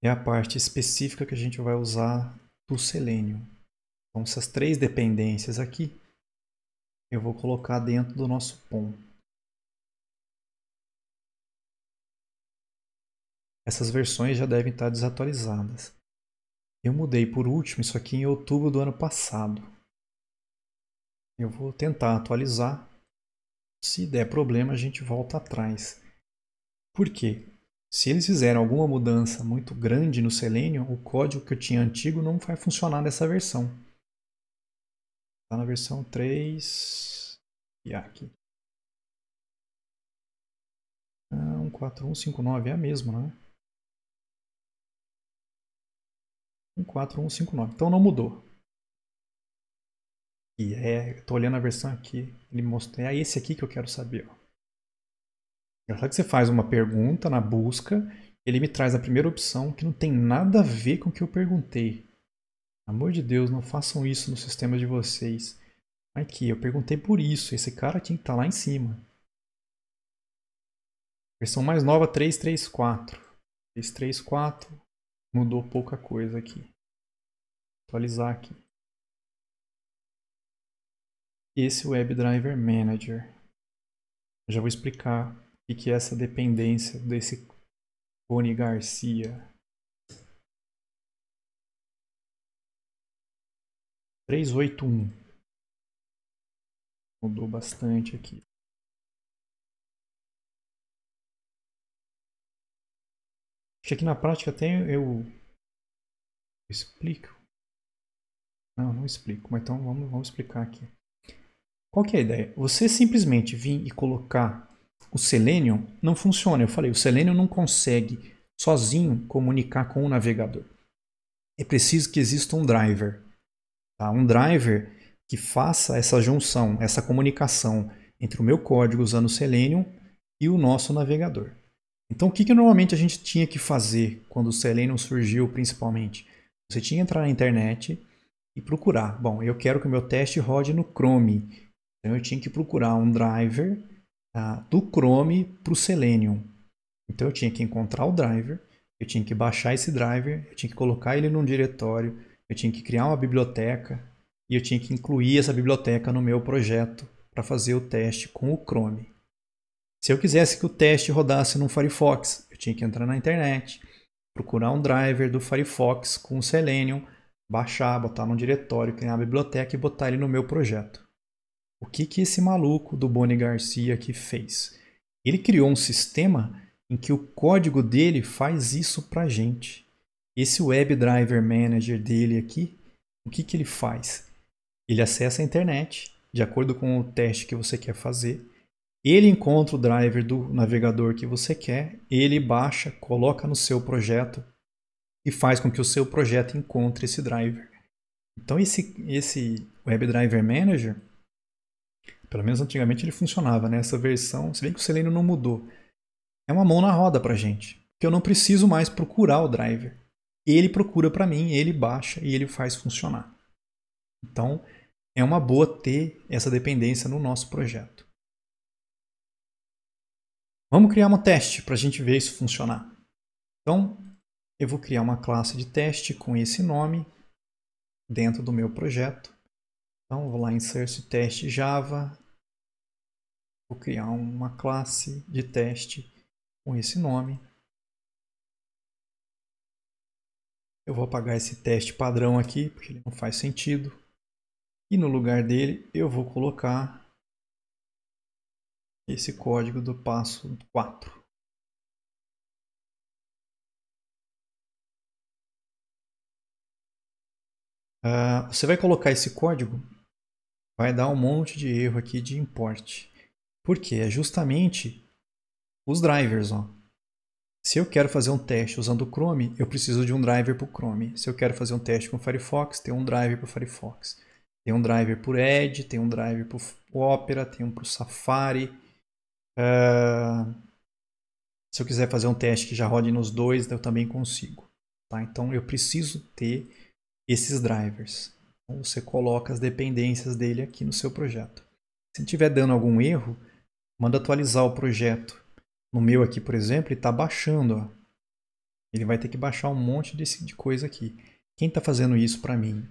é a parte específica que a gente vai usar do Selenium. Então, essas três dependências aqui, eu vou colocar dentro do nosso POM. Essas versões já devem estar desatualizadas. Eu mudei por último isso aqui em outubro do ano passado. Eu vou tentar atualizar. Se der problema, a gente volta atrás. Por quê? Se eles fizeram alguma mudança muito grande no Selenium, o código que eu tinha antigo não vai funcionar nessa versão. Está na versão 3. E aqui. 14159 é a mesma, né? 14159. Então não mudou. E estou olhando a versão aqui. Ele mostrou. É esse aqui que eu quero saber. Ó. Engraçado que você faz uma pergunta na busca, ele me traz a primeira opção que não tem nada a ver com o que eu perguntei. Pelo amor de Deus, não façam isso no sistema de vocês. Aqui, eu perguntei por isso. Esse cara tinha que estar lá em cima. Versão mais nova 334. 334. Mudou pouca coisa aqui. Atualizar aqui. Esse WebDriver Manager. Eu já vou explicar o que é essa dependência desse Cone Garcia. 381. Mudou bastante aqui. Acho que aqui na prática até eu explico. Não explico, mas então vamos explicar aqui. Qual que é a ideia? Você simplesmente vir e colocar o Selenium não funciona. Eu falei, o Selenium não consegue sozinho comunicar com o navegador. É preciso que exista um driver. Tá? Um driver que faça essa junção, essa comunicação entre o meu código usando o Selenium e o nosso navegador. Então, o que normalmente a gente tinha que fazer quando o Selenium surgiu, principalmente? Você tinha que entrar na internet e procurar. Bom, eu quero que o meu teste rode no Chrome. Então, eu tinha que procurar um driver do Chrome para o Selenium. Então, eu tinha que encontrar o driver, eu tinha que baixar esse driver, eu tinha que colocar ele num diretório, eu tinha que criar uma biblioteca e eu tinha que incluir essa biblioteca no meu projeto para fazer o teste com o Chrome. Se eu quisesse que o teste rodasse no Firefox, eu tinha que entrar na internet, procurar um driver do Firefox com o Selenium, baixar, botar num diretório, criar uma biblioteca e botar ele no meu projeto. O que esse maluco do Boni Garcia aqui fez? Ele criou um sistema em que o código dele faz isso pra gente. Esse Web Driver Manager dele aqui, o que ele faz? Ele acessa a internet, de acordo com o teste que você quer fazer. Ele encontra o driver do navegador que você quer, ele baixa, coloca no seu projeto e faz com que o seu projeto encontre esse driver. Então esse Web Driver Manager, pelo menos antigamente ele funcionava, né? Essa versão, se bem que o Selenium não mudou, é uma mão na roda pra gente, porque eu não preciso mais procurar o driver. Ele procura para mim, ele baixa e ele faz funcionar. Então, é uma boa ter essa dependência no nosso projeto. Vamos criar um teste para a gente ver isso funcionar. Então, eu vou criar uma classe de teste com esse nome dentro do meu projeto. Então, vou lá em Insert Teste Java. Vou criar uma classe de teste com esse nome. Eu vou apagar esse teste padrão aqui, porque ele não faz sentido. E no lugar dele, eu vou colocar esse código do passo 4. Você vai colocar esse código, vai dar um monte de erro aqui de import. Por quê? É justamente os drivers. Ó. Se eu quero fazer um teste usando o Chrome, eu preciso de um driver para o Chrome. Se eu quero fazer um teste com o Firefox, tem um driver para o Firefox. Tem um driver para o Edge, tem um driver para o Opera, tem um para o Safari. Se eu quiser fazer um teste que já rode nos dois, eu também consigo. Tá? Então eu preciso ter esses drivers. Então, você coloca as dependências dele aqui no seu projeto. Se estiver dando algum erro, manda atualizar o projeto. No meu aqui, por exemplo, ele está baixando. Ó. Ele vai ter que baixar um monte de coisa aqui. Quem está fazendo isso para mim?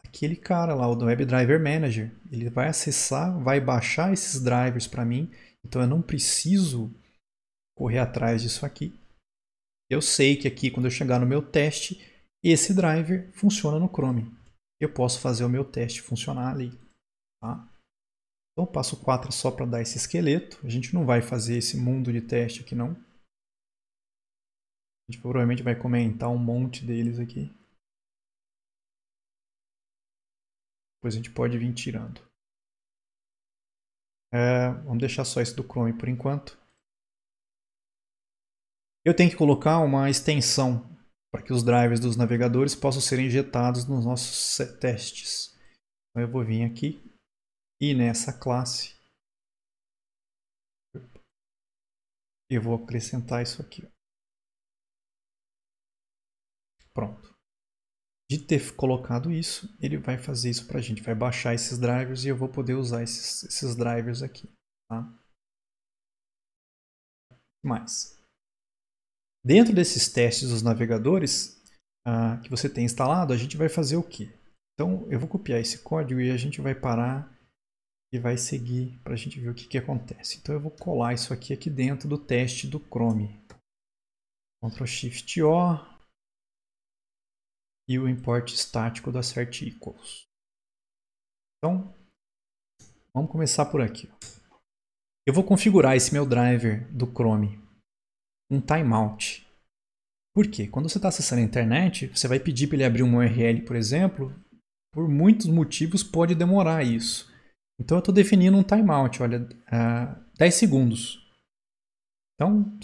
Aquele cara lá, o do Web Driver Manager. Ele vai acessar, vai baixar esses drivers para mim. Então eu não preciso correr atrás disso aqui. Eu sei que aqui, quando eu chegar no meu teste, esse driver funciona no Chrome. Eu posso fazer o meu teste funcionar ali. Tá? Então, o passo 4 é só para dar esse esqueleto. A gente não vai fazer esse mundo de teste aqui, não. A gente provavelmente vai comentar um monte deles aqui. Depois a gente pode vir tirando. Vamos deixar só esse do Chrome por enquanto. Eu tenho que colocar uma extensão para que os drivers dos navegadores possam ser injetados nos nossos testes. Então, eu vou vir aqui e nessa classe eu vou acrescentar isso aqui. Pronto. De ter colocado isso, ele vai fazer isso para a gente. Vai baixar esses drivers e eu vou poder usar esses drivers aqui. Tá? Mas, dentro desses testes dos navegadores que você tem instalado, a gente vai fazer o quê? Então, eu vou copiar esse código e a gente vai parar e vai seguir para a gente ver o que acontece. Então, eu vou colar isso aqui dentro do teste do Chrome. Ctrl Shift O. E o import estático da certequals. Então, vamos começar por aqui. Eu vou configurar esse meu driver do Chrome, um timeout. Por quê? Quando você está acessando a internet, você vai pedir para ele abrir uma URL, por exemplo, por muitos motivos pode demorar isso. Então eu estou definindo um timeout, olha, 10 segundos. Então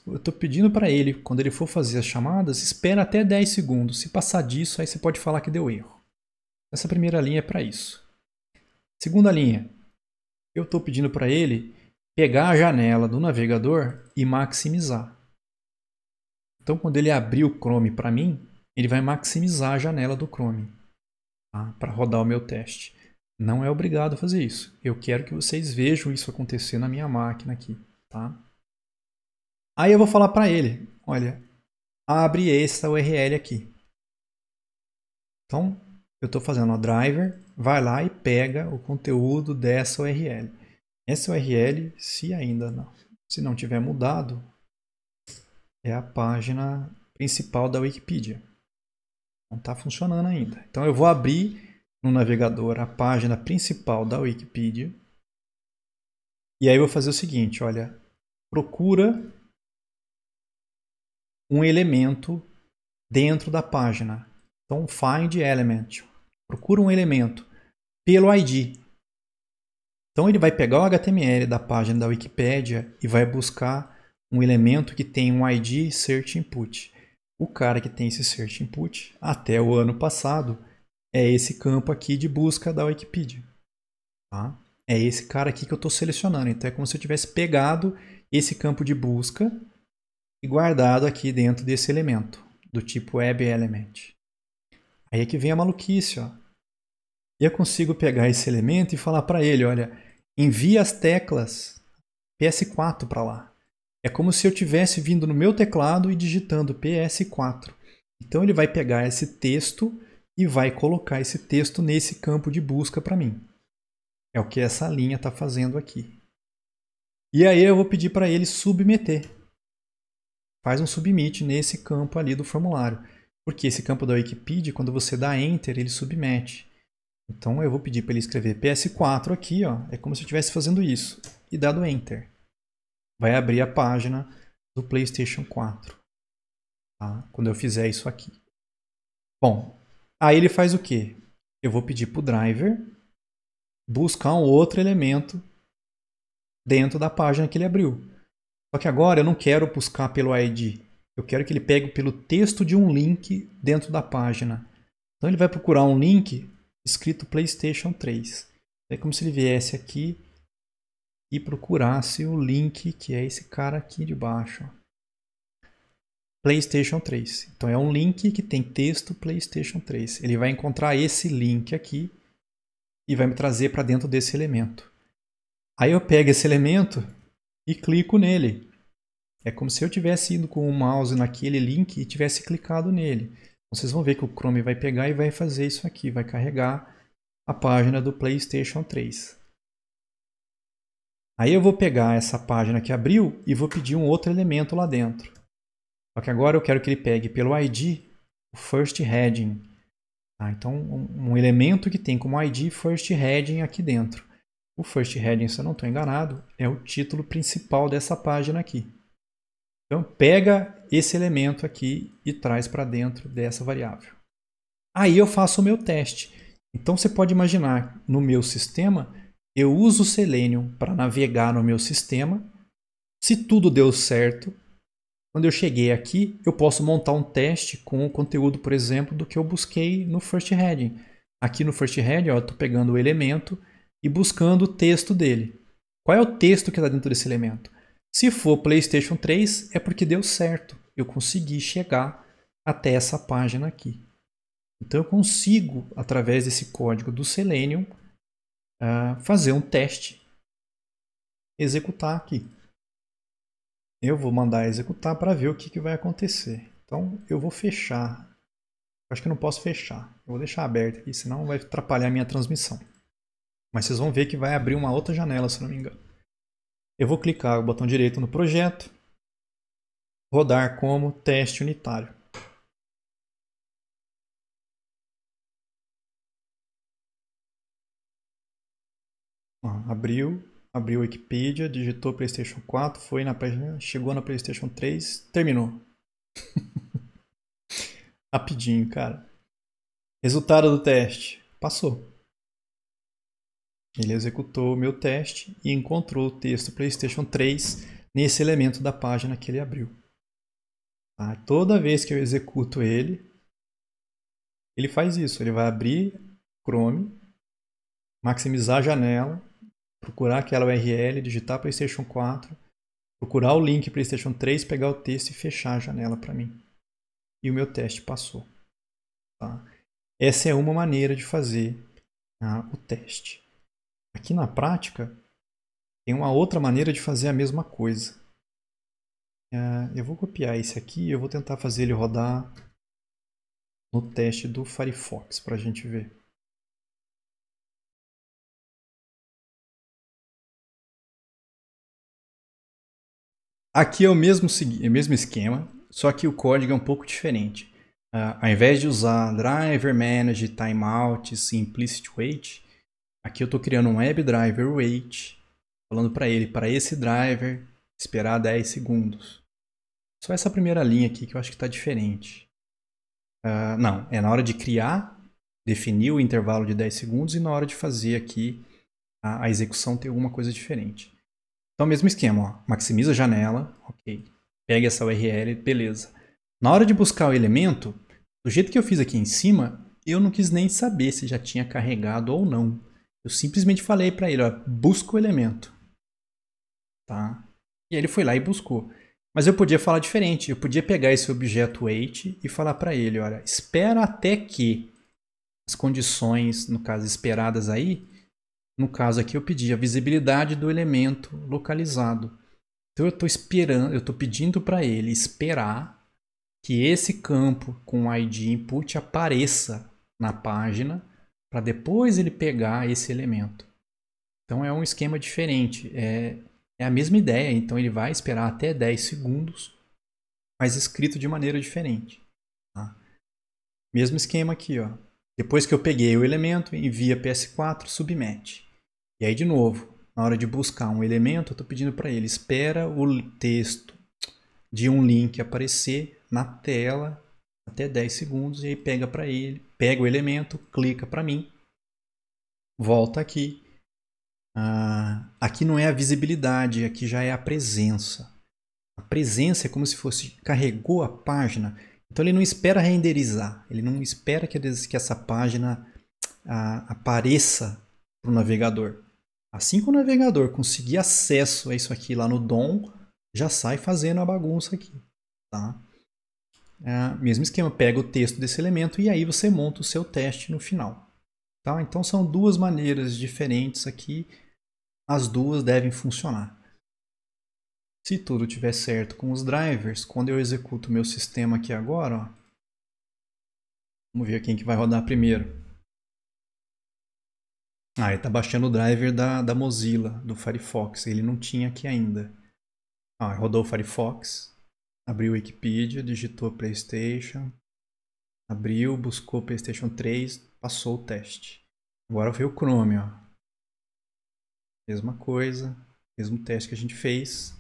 eu estou pedindo para ele, quando ele for fazer as chamadas, espera até 10 segundos. Se passar disso, aí você pode falar que deu erro. Essa primeira linha é para isso. Segunda linha, eu estou pedindo para ele pegar a janela do navegador e maximizar. Então, quando ele abrir o Chrome para mim, ele vai maximizar a janela do Chrome, tá? Para rodar o meu teste. Não é obrigado a fazer isso. Eu quero que vocês vejam isso acontecer na minha máquina aqui, tá? Aí eu vou falar para ele, olha, abre essa URL aqui. Então, eu estou fazendo a driver, vai lá e pega o conteúdo dessa URL. Essa URL, se não tiver mudado, é a página principal da Wikipedia. Não está funcionando ainda. Então eu vou abrir no navegador a página principal da Wikipedia. E aí eu vou fazer o seguinte, olha, procura um elemento dentro da página. Então find element. Procura um elemento pelo ID. Então ele vai pegar o HTML da página da Wikipedia e vai buscar um elemento que tem um ID search input. O cara que tem esse search input, até o ano passado, é esse campo aqui de busca da Wikipedia. Tá? É esse cara aqui que eu estou selecionando. Então é como se eu tivesse pegado esse campo de busca e guardado aqui dentro desse elemento, do tipo web element. Aí é que vem a maluquice, ó. E eu consigo pegar esse elemento e falar para ele, olha, envia as teclas PS4 para lá. É como se eu tivesse vindo no meu teclado e digitando PS4. Então ele vai pegar esse texto e vai colocar esse texto nesse campo de busca para mim. É o que essa linha está fazendo aqui. E aí eu vou pedir para ele submeter. Faz um submit nesse campo ali do formulário. Porque esse campo da Wikipedia, quando você dá Enter, ele submete. Então eu vou pedir para ele escrever PS4 aqui, ó. É como se eu estivesse fazendo isso. E dado Enter. Vai abrir a página do PlayStation 4. Tá? Quando eu fizer isso aqui. Bom, aí ele faz o quê? Eu vou pedir para o driver buscar um outro elemento dentro da página que ele abriu. Só que agora eu não quero buscar pelo ID. Eu quero que ele pegue pelo texto de um link dentro da página. Então ele vai procurar um link escrito PlayStation 3. É como se ele viesse aqui e procurasse o link, que é esse cara aqui de baixo. PlayStation 3. Então é um link que tem texto PlayStation 3. Ele vai encontrar esse link aqui e vai me trazer para dentro desse elemento. Aí eu pego esse elemento e clico nele. É como se eu tivesse ido com o mouse naquele link e tivesse clicado nele. Então, vocês vão ver que o Chrome vai pegar e vai fazer isso aqui, vai carregar a página do PlayStation 3. Aí eu vou pegar essa página que abriu e vou pedir um outro elemento lá dentro. Só que agora eu quero que ele pegue pelo ID o first heading. Então, um elemento que tem como ID first heading aqui dentro. O first heading, se eu não estou enganado, é o título principal dessa página aqui. Então, pega esse elemento aqui e traz para dentro dessa variável. Aí eu faço o meu teste. Então, você pode imaginar, no meu sistema, eu uso o Selenium para navegar no meu sistema. Se tudo deu certo, quando eu cheguei aqui, eu posso montar um teste com o conteúdo, por exemplo, do que eu busquei no first heading. Aqui no first heading, eu estou pegando o elemento e buscando o texto dele. Qual é o texto que está dentro desse elemento? Se for PlayStation 3, é porque deu certo. Eu consegui chegar até essa página aqui. Então eu consigo, através desse código do Selenium, fazer um teste, executar aqui. Eu vou mandar executar para ver o que vai acontecer. Então eu vou fechar. Acho que eu não posso fechar. Eu vou deixar aberto aqui, senão vai atrapalhar a minha transmissão. Mas vocês vão ver que vai abrir uma outra janela, se não me engano. Eu vou clicar o botão direito no projeto, rodar como teste unitário. Abriu a Wikipedia, digitou PlayStation 4, foi na página, chegou na PlayStation 3, terminou. Rapidinho, cara. Resultado do teste. Passou. Ele executou o meu teste e encontrou o texto PlayStation 3 nesse elemento da página que ele abriu. Tá? Toda vez que eu executo ele, ele faz isso. Ele vai abrir Chrome, maximizar a janela, procurar aquela URL, digitar PlayStation 4, procurar o link PlayStation 3, pegar o texto e fechar a janela para mim. E o meu teste passou. Tá? Essa é uma maneira de fazer o teste. Aqui na prática, tem uma outra maneira de fazer a mesma coisa. Eu vou copiar esse aqui e eu vou tentar fazer ele rodar no teste do Firefox para a gente ver. Aqui é o mesmo esquema, só que o código é um pouco diferente. Ao invés de usar driver, manage, timeout, implicit wait, aqui eu estou criando um WebDriver wait, falando para ele, para esse driver, esperar 10 segundos. Só essa primeira linha aqui que eu acho que está diferente. Não, é na hora de criar, definir o intervalo de 10 segundos e na hora de fazer aqui a execução tem alguma coisa diferente. Então, mesmo esquema, ó, maximiza a janela, ok. Pega essa URL, beleza. Na hora de buscar o elemento, do jeito que eu fiz aqui em cima, eu não quis nem saber se já tinha carregado ou não. Eu simplesmente falei para ele, ó, busca o elemento. Tá? E aí ele foi lá e buscou. Mas eu podia falar diferente. Eu podia pegar esse objeto wait e falar para ele, olha, espera até que as condições, no caso, esperadas aí, no caso aqui eu pedi a visibilidade do elemento localizado. Então eu estou esperando, eu estou pedindo para ele esperar que esse campo com ID input apareça na página para depois ele pegar esse elemento. Então é um esquema diferente, é a mesma ideia, então ele vai esperar até 10 segundos, mas escrito de maneira diferente. Tá? Mesmo esquema aqui, ó. Depois que eu peguei o elemento, envia PS4, submete. E aí de novo, na hora de buscar um elemento, eu estou pedindo para ele, espera o texto de um link aparecer na tela até 10 segundos e aí pega para ele, pega o elemento, clica para mim, volta aqui. Aqui não é a visibilidade, aqui já é a presença. A presença é como se fosse carregou a página, então ele não espera renderizar, ele não espera que essa página apareça para o navegador. Assim que o navegador conseguir acesso a isso aqui lá no DOM, já sai fazendo a bagunça aqui. Tá? Mesmo esquema, pega o texto desse elemento e aí você monta o seu teste no final. Tá? Então são duas maneiras diferentes aqui, as duas devem funcionar. Se tudo estiver certo com os drivers, quando eu executo o meu sistema aqui agora, ó, vamos ver quem que vai rodar primeiro. Ele está baixando o driver da Mozilla, do Firefox, ele não tinha aqui ainda. Rodou o Firefox, abriu o Wikipedia, digitou PlayStation, abriu, buscou PlayStation 3, passou o teste. Agora veio o Chrome, ó. Mesma coisa, mesmo teste que a gente fez,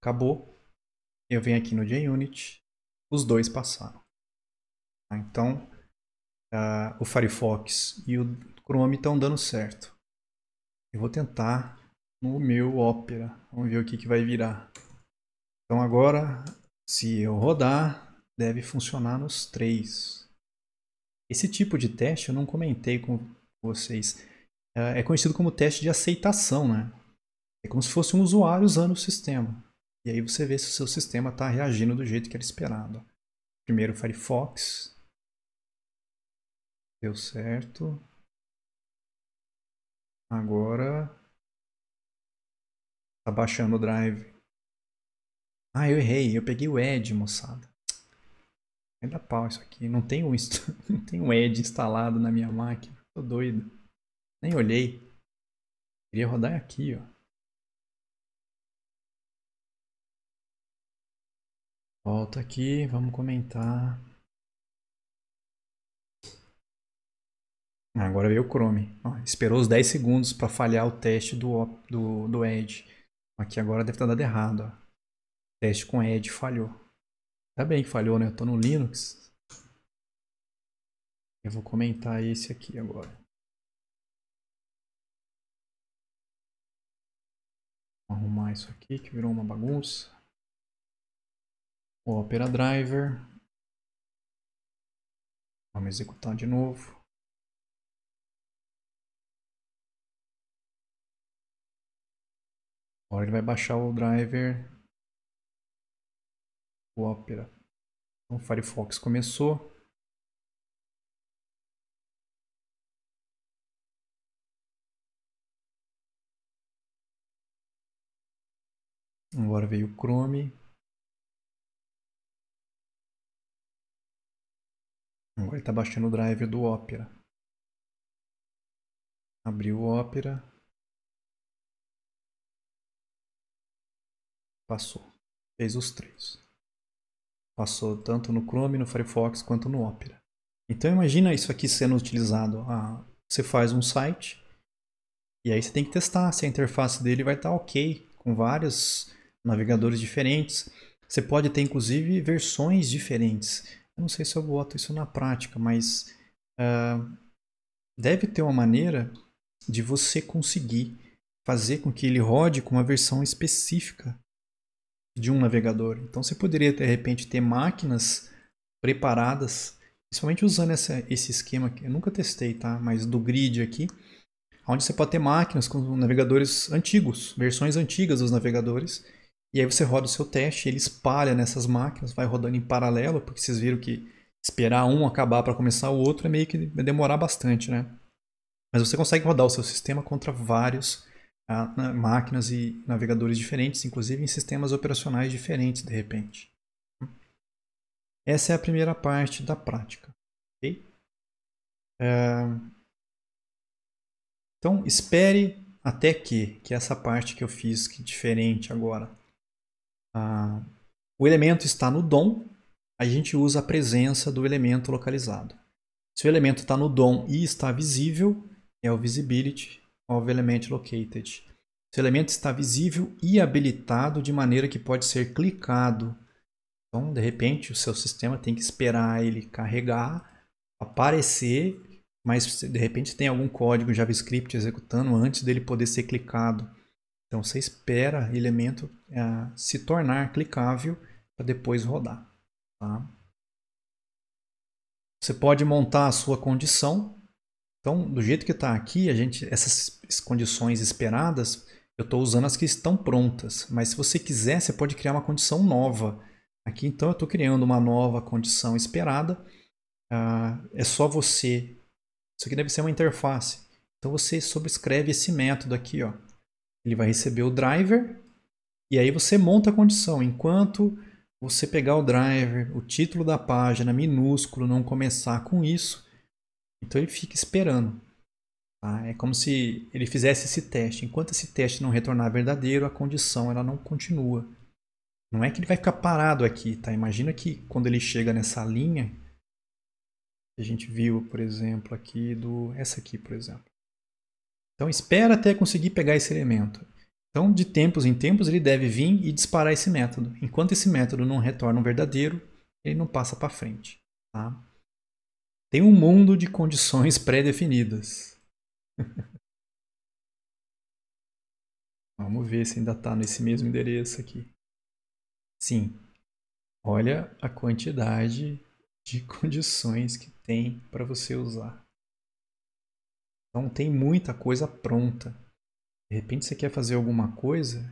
acabou. Eu venho aqui no JUnit, os dois passaram. Então, o Firefox e o Chrome estão dando certo. Eu vou tentar no meu Opera, vamos ver o que vai virar. Então agora, se eu rodar, deve funcionar nos três. Esse tipo de teste eu não comentei com vocês. É conhecido como teste de aceitação, né? É como se fosse um usuário usando o sistema. E aí você vê se o seu sistema está reagindo do jeito que era esperado. Primeiro o Firefox. Deu certo. Agora está baixando o drive. Eu errei. Eu peguei o Edge, moçada. Vai dar pau isso aqui. Não tem o Edge instalado na minha máquina. Tô doido. Nem olhei. Queria rodar aqui, ó. Volta aqui, vamos comentar. Agora veio o Chrome. Esperou os 10 segundos para falhar o teste do Edge. Aqui agora deve estar dado errado. Ó. O teste com Edge falhou. Tá bem que falhou, né? Eu tô no Linux. Eu vou comentar esse aqui agora. Vou arrumar isso aqui que virou uma bagunça. O Opera Driver. Vamos executar de novo. Agora ele vai baixar o driver. O Opera. Então, o Firefox começou. Agora veio o Chrome. Agora ele está baixando o driver do Opera. Abriu o Opera. Passou. Fez os três. Passou tanto no Chrome, no Firefox, quanto no Opera. Então imagina isso aqui sendo utilizado. Você faz um site e aí você tem que testar se a interface dele vai estar ok, com vários navegadores diferentes. Você pode ter inclusive versões diferentes. Eu não sei se eu boto isso na prática, mas deve ter uma maneira de você conseguir fazer com que ele rode com uma versão específica de um navegador. Então você poderia de repente ter máquinas preparadas, principalmente usando esse esquema que eu nunca testei, tá? Mas do grid aqui, onde você pode ter máquinas com navegadores antigos, versões antigas dos navegadores, e aí você roda o seu teste, ele espalha nessas máquinas, vai rodando em paralelo, porque vocês viram que esperar um acabar para começar o outro é meio que vai demorar bastante, né? Mas você consegue rodar o seu sistema contra vários máquinas e navegadores diferentes, inclusive em sistemas operacionais diferentes de repente. Essa é a primeira parte da prática. Okay? Então espere até que é essa parte que eu fiz que é diferente agora. O elemento está no DOM, a gente usa a presença do elemento localizado. Se o elemento está no DOM e está visível, é o visibility of element located. Se o elemento está visível e habilitado de maneira que pode ser clicado. Então, de repente, o seu sistema tem que esperar ele carregar, aparecer, mas de repente tem algum código JavaScript executando antes dele poder ser clicado. Então, você espera o elemento se tornar clicável para depois rodar. Tá? Você pode montar a sua condição. Então, do jeito que está aqui, essas condições esperadas, eu estou usando as que estão prontas. Mas se você quiser, você pode criar uma condição nova. Aqui, então, eu estou criando uma nova condição esperada. É só você... Isso aqui deve ser uma interface. Então, você sobrescreve esse método aqui. Ó. Ele vai receber o driver. E aí você monta a condição. Enquanto você pegar o driver, o título da página minúsculo, não começar com isso... Então ele fica esperando. Tá? É como se ele fizesse esse teste. Enquanto esse teste não retornar verdadeiro, a condição ela não continua. Não é que ele vai ficar parado aqui. Tá? Imagina que quando ele chega nessa linha, que a gente viu, por exemplo, aqui essa aqui, por exemplo. Então espera até conseguir pegar esse elemento. Então, de tempos em tempos, ele deve vir e disparar esse método. Enquanto esse método não retorna um verdadeiro, ele não passa para frente. Tá? Tem um mundo de condições pré-definidas. Vamos ver se ainda está nesse mesmo endereço aqui. Sim. Olha a quantidade de condições que tem para você usar. Então tem muita coisa pronta. De repente você quer fazer alguma coisa,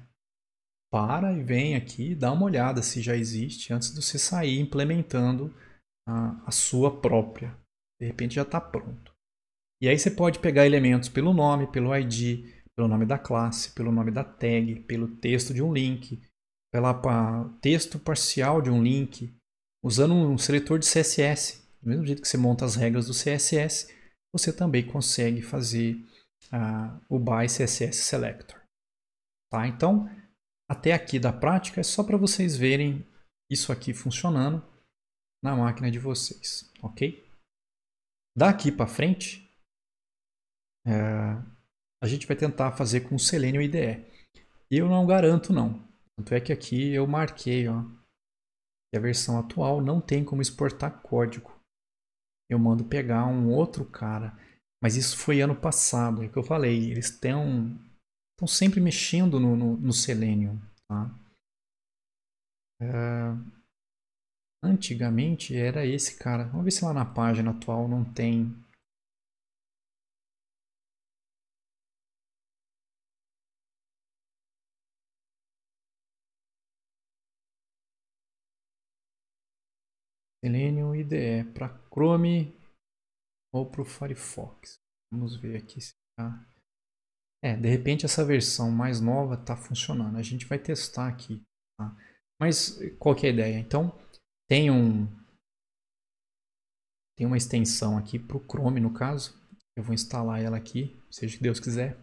para e vem aqui, dá uma olhada se já existe antes de você sair implementando a sua própria. De repente já está pronto. E aí você pode pegar elementos pelo nome, pelo ID, pelo nome da classe, pelo nome da tag, pelo texto de um link, pelo texto parcial de um link, usando um seletor de CSS. Do mesmo jeito que você monta as regras do CSS, você também consegue fazer o by CSS Selector. Tá? Então, até aqui da prática é só para vocês verem isso aqui funcionando na máquina de vocês, ok? Daqui para frente, a gente vai tentar fazer com o Selenium IDE. Eu não garanto não. Tanto é que aqui eu marquei, ó, que a versão atual não tem como exportar código. eu mando pegar um outro cara. Mas isso foi ano passado, é o que eu falei. Eles estão sempre mexendo no Selenium. Tá? Antigamente era esse cara. Vamos ver se lá na página atual não tem. Selenium IDE para Chrome ou para o Firefox. Vamos ver aqui se tá. De repente essa versão mais nova está funcionando. A gente vai testar aqui. Tá? Mas qual que é a ideia? Então, tem uma extensão aqui para o Chrome, no caso. Eu vou instalar ela aqui, seja o que Deus quiser.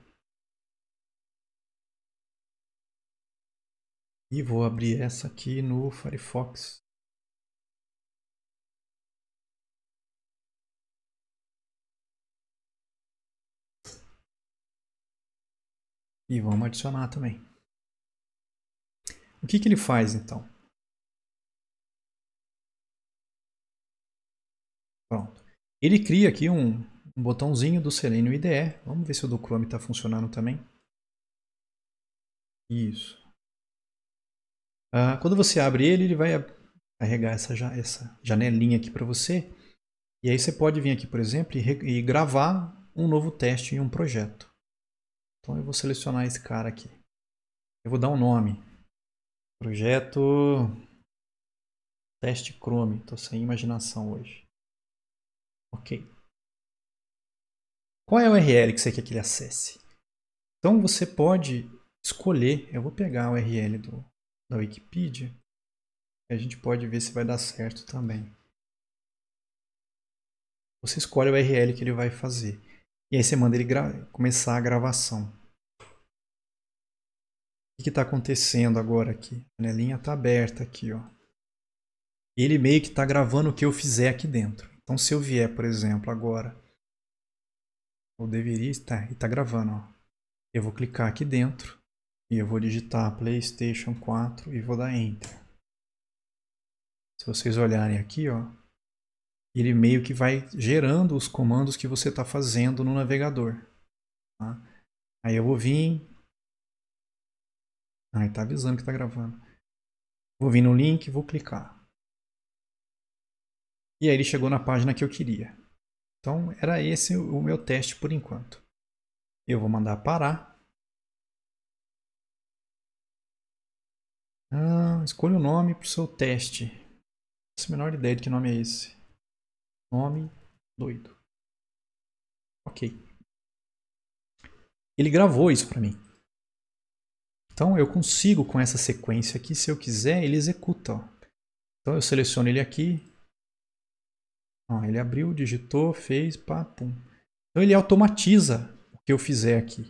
E vou abrir essa aqui no Firefox. E vamos adicionar também. O que ele faz então? Pronto. Ele cria aqui um botãozinho do Selenium IDE. Vamos ver se o do Chrome está funcionando também. Isso. Quando você abre ele, ele vai carregar essa janelinha aqui para você. E aí você pode vir aqui, por exemplo, e gravar um novo teste em um projeto. Então eu vou selecionar esse cara aqui. Eu vou dar um nome. Projeto Teste Chrome. Estou sem imaginação hoje. Ok. Qual é a URL que você quer que ele acesse? Então você pode escolher. Eu vou pegar a URL da Wikipedia. E a gente pode ver se vai dar certo também. Você escolhe a URL que ele vai fazer. E aí você manda ele começar a gravação. O que está acontecendo agora aqui? A janelinha está aberta aqui, ó. Ele meio que está gravando o que eu fizer aqui dentro. Então se eu vier, por exemplo, agora, ou deveria estar, e está gravando, ó. Eu vou clicar aqui dentro e eu vou digitar PlayStation 4 e vou dar Enter. Se vocês olharem aqui, ó, ele meio que vai gerando os comandos que você está fazendo no navegador. Tá? Aí eu vou vir. Está avisando que está gravando. Vou vir no link e vou clicar. E aí ele chegou na página que eu queria. Então era esse o meu teste por enquanto. Eu vou mandar parar. Escolha o nome para o seu teste. Não faço a menor ideia de que nome é esse. Nome doido. Ok. Ele gravou isso para mim. Então eu consigo com essa sequência aqui, se eu quiser, ele executa. Ó. Então eu seleciono ele aqui. Ó, ele abriu, digitou, fez, pá, pum. Então ele automatiza o que eu fizer aqui.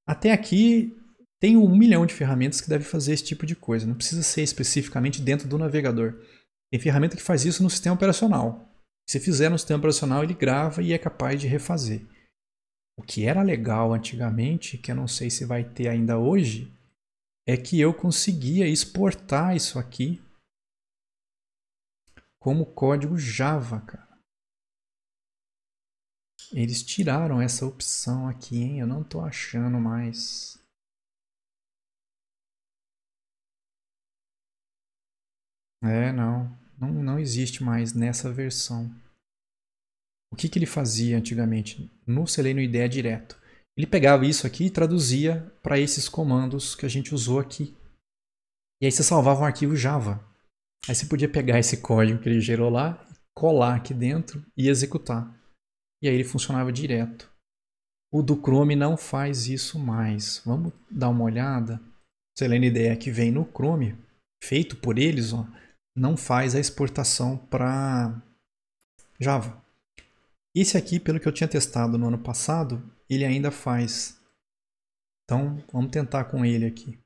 Até aqui tem 1 milhão de ferramentas que devem fazer esse tipo de coisa. Não precisa ser especificamente dentro do navegador. Tem ferramenta que faz isso no sistema operacional. Se fizer no sistema operacional, ele grava e é capaz de refazer. O que era legal antigamente, que eu não sei se vai ter ainda hoje, é que eu conseguia exportar isso aqui como código Java, cara. Eles tiraram essa opção aqui, hein? Eu não tô achando mais. Não existe mais nessa versão. O que ele fazia antigamente? No Selenium IDE direto. Ele pegava isso aqui e traduzia para esses comandos que a gente usou aqui. E aí você salvava um arquivo Java. Aí você podia pegar esse código que ele gerou lá, colar aqui dentro e executar. E aí ele funcionava direto. O do Chrome não faz isso mais. Vamos dar uma olhada. O Selenium IDE que vem no Chrome, feito por eles, ó, não faz a exportação para Java. Esse aqui, pelo que eu tinha testado no ano passado, ele ainda faz. Então, vamos tentar com ele aqui.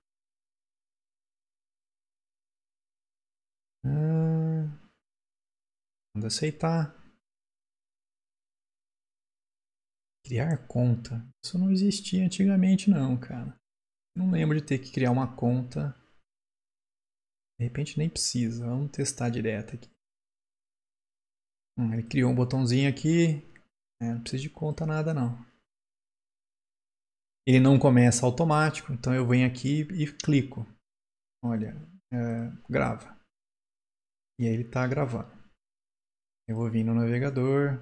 Vamos aceitar. Criar conta. Isso não existia antigamente não, cara. Não lembro de ter que criar uma conta. De repente nem precisa. Vamos testar direto aqui. Ele criou um botãozinho aqui. Não precisa de conta nada não. Ele não começa automático, então eu venho aqui e clico. Olha, grava. E aí ele está gravando. Eu vou vir no navegador.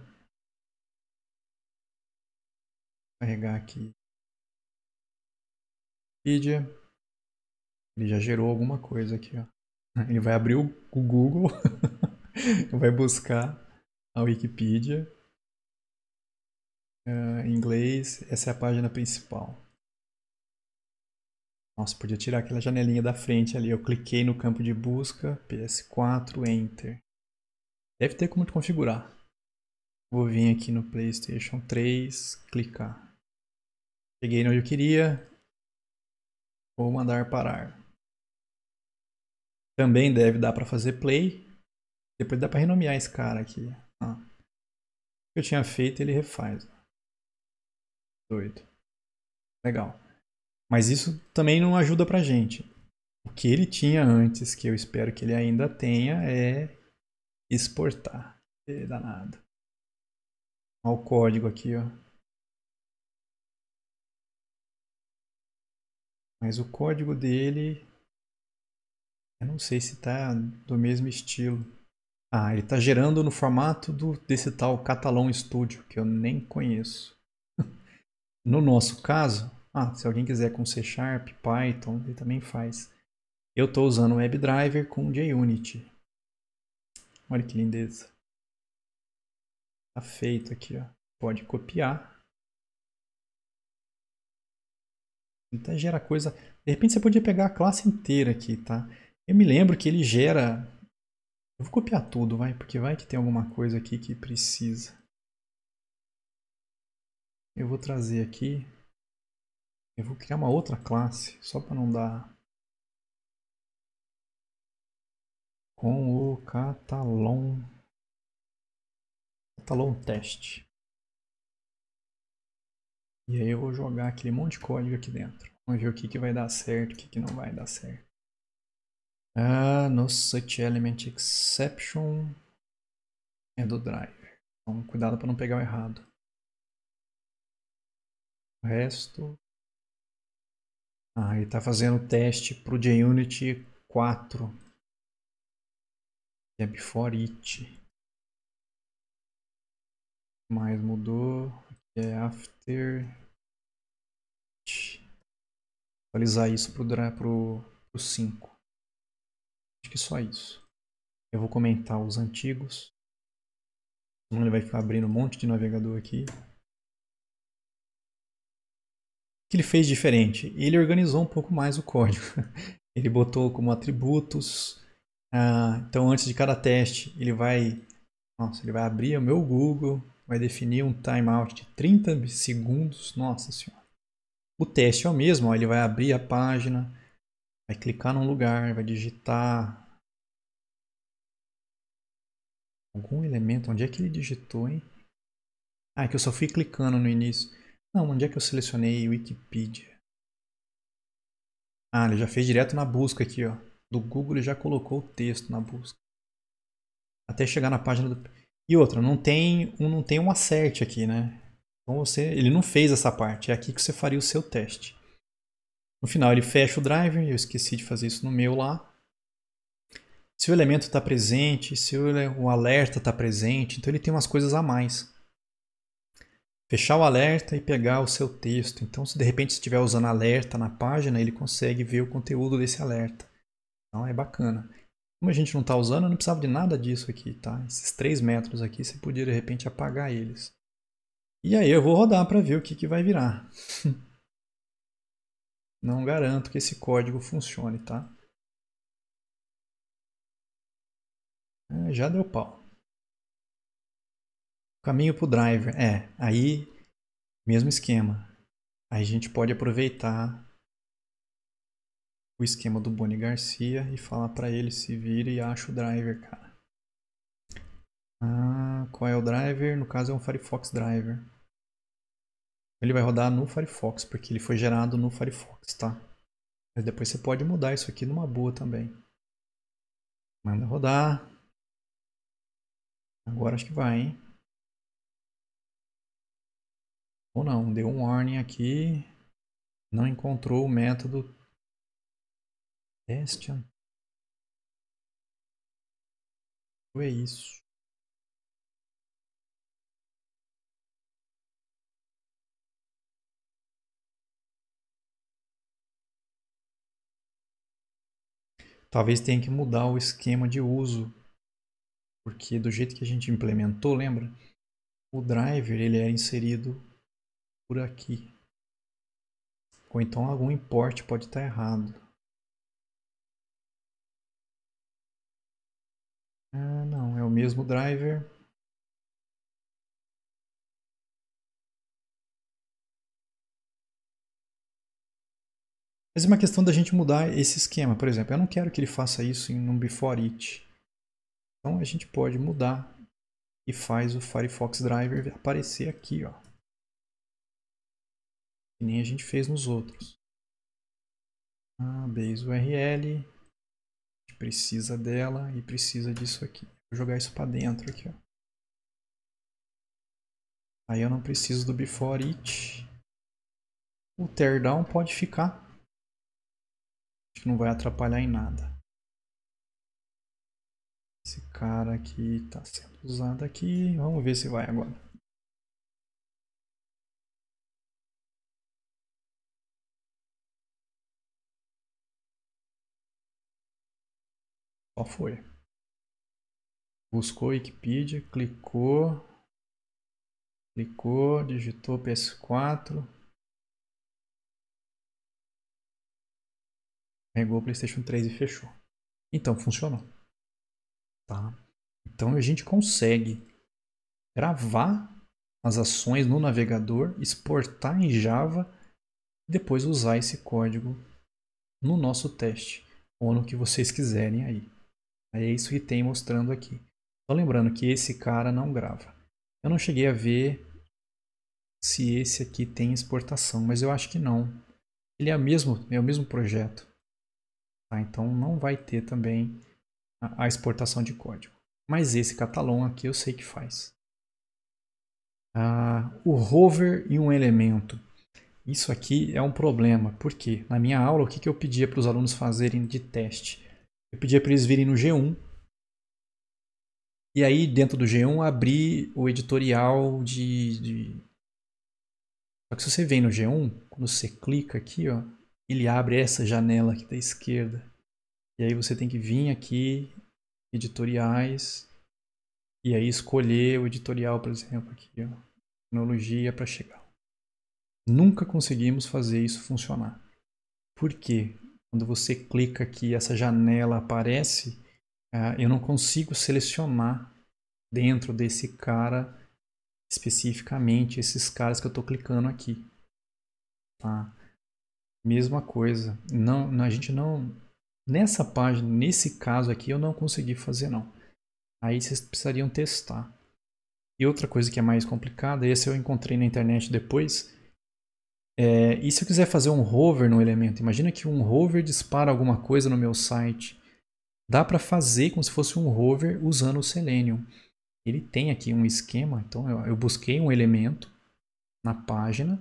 Carregar aqui. Wikipedia. Ele já gerou alguma coisa aqui, ó. Ele vai abrir o Google. Vai buscar a Wikipedia. Em inglês. Essa é a página principal. Nossa, podia tirar aquela janelinha da frente ali. Eu cliquei no campo de busca. PS4, Enter. Deve ter como configurar. Vou vir aqui no PlayStation 3. Clicar. Cheguei onde eu queria. Vou mandar parar. Também deve dar para fazer play. Depois dá para renomear esse cara aqui. O que eu tinha feito ele refaz. Doido. Legal. Mas isso também não ajuda pra gente. O que ele tinha antes, que eu espero que ele ainda tenha, é exportar. Danado. Olha o código aqui, ó. Mas o código dele... eu não sei se tá do mesmo estilo. Ele tá gerando no formato desse tal Catalão Studio, que eu nem conheço. No nosso caso, se alguém quiser com C Sharp, Python, ele também faz. Eu estou usando o WebDriver com JUnity. Olha que lindeza. Tá feito aqui, ó. Pode copiar. Então gera coisa... De repente você podia pegar a classe inteira aqui, tá? Eu me lembro que ele gera... Eu vou copiar tudo, porque vai que tem alguma coisa aqui que precisa. Eu vou trazer aqui... Eu vou criar uma outra classe, só para não dar... Com o Catalão teste. E aí eu vou jogar aquele monte de código aqui dentro. Vamos ver o que vai dar certo, o que não vai dar certo. No such element exception é do driver. Então cuidado para não pegar o errado. O resto... ele está fazendo o teste para o JUnity 4. Que é before it. Mais mudou. Aqui é after it. Atualizar isso pro 5. Acho que só isso. Eu vou comentar os antigos. Senão ele vai ficar abrindo um monte de navegador aqui. O que ele fez diferente? Ele organizou um pouco mais o código. Ele botou como atributos. Então antes de cada teste ele vai abrir o meu Google, vai definir um timeout de 30 segundos. Nossa senhora. O teste é o mesmo, ele vai abrir a página, vai clicar num lugar, vai digitar algum elemento. Onde é que ele digitou, hein? É que eu só fui clicando no início. Não, onde é que eu selecionei Wikipedia? Ele já fez direto na busca aqui, ó. Do Google ele já colocou o texto na busca. Até chegar na página do... E outra, não tem um acerte aqui, né? Então ele não fez essa parte. É aqui que você faria o seu teste. No final ele fecha o driver. Eu esqueci de fazer isso no meu lá. Se o elemento está presente, se o alerta está presente, então ele tem umas coisas a mais. Fechar o alerta e pegar o seu texto. Então, se de repente você estiver usando alerta na página, ele consegue ver o conteúdo desse alerta. Então, é bacana. Como a gente não está usando, eu não precisava de nada disso aqui, tá? Esses 3 métodos aqui, você podia de repente apagar eles. E aí eu vou rodar para ver o que vai virar. Não garanto que esse código funcione, tá? Já deu pau. Caminho para o driver. Aí mesmo esquema. Aí a gente pode aproveitar o esquema do Boni Garcia e falar para ele se vira e acha o driver, cara. Qual é o driver? No caso é um Firefox driver. Ele vai rodar no Firefox, porque ele foi gerado no Firefox, tá? Mas depois você pode mudar isso aqui numa boa também. Manda rodar. Agora acho que vai, hein? Ou não, deu um warning aqui. Não encontrou o método teste. É isso. Talvez tenha que mudar o esquema de uso. Porque do jeito que a gente implementou, lembra? O driver ele é inserido por aqui. Ou então algum import pode estar errado. Ah, não, é o mesmo driver. Mas é uma questão da gente mudar esse esquema. Por exemplo, eu não quero que ele faça isso em um before it. Então a gente pode mudar e faz o Firefox Driver aparecer aqui, ó. Que nem a gente fez nos outros. Base URL. A gente precisa dela e precisa disso aqui. Vou jogar isso para dentro aqui, ó. Aí eu não preciso do before it. O teardown pode ficar. Acho que não vai atrapalhar em nada. Esse cara aqui está sendo usado aqui. Vamos ver se vai agora. Só foi. Buscou Wikipedia, clicou, digitou PS4, carregou o PlayStation 3 e fechou. Então funcionou. Tá? Então a gente consegue gravar as ações no navegador, exportar em Java e depois usar esse código no nosso teste ou no que vocês quiserem aí. É isso que tem mostrando aqui. Só lembrando que esse cara não grava. Eu não cheguei a ver se esse aqui tem exportação, mas eu acho que não. Ele é o mesmo projeto. Tá? Então não vai ter também a exportação de código. Mas esse Catalon aqui eu sei que faz. O hover e um elemento. Isso aqui é um problema. Por quê? Na minha aula, o que eu pedia para os alunos fazerem de teste? Eu pedia para eles virem no G1. E aí, dentro do G1, abrir o editorial Só que se você vem no G1, quando você clica aqui, ó, ele abre essa janela aqui da esquerda. E aí você tem que vir aqui, editoriais, e aí escolher o editorial, por exemplo, aqui, ó, tecnologia para chegar. Nunca conseguimos fazer isso funcionar. Por quê? Quando você clica aqui, essa janela aparece, eu não consigo selecionar dentro desse cara especificamente esses caras que eu estou clicando aqui. Tá? Mesma coisa. Não, a gente não... Nessa página, nesse caso aqui, eu não consegui fazer não. Aí vocês precisariam testar. E outra coisa que é mais complicada, esse eu encontrei na internet depois, e se eu quiser fazer um hover no elemento? Imagina que um hover dispara alguma coisa no meu site. Dá para fazer como se fosse um hover usando o Selenium. Ele tem aqui um esquema, então eu busquei um elemento na página,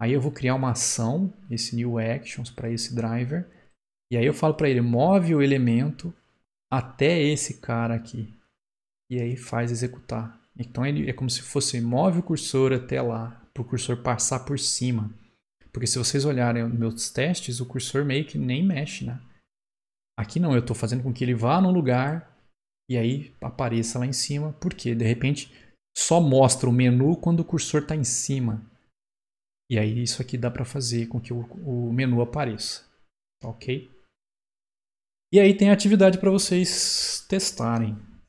aí eu vou criar uma ação, esse new actions para esse driver, e aí eu falo para ele, move o elemento até esse cara aqui, e aí faz executar. Então ele é como se fosse move o cursor até lá, para o cursor passar por cima. Porque se vocês olharem os meus testes, o cursor meio que nem mexe, né? Aqui não, eu estou fazendo com que ele vá no lugar e aí apareça lá em cima, porque de repente só mostra o menu quando o cursor está em cima. E aí isso aqui dá para fazer com que o menu apareça. Tá ok? E aí tem a atividade para vocês testarem.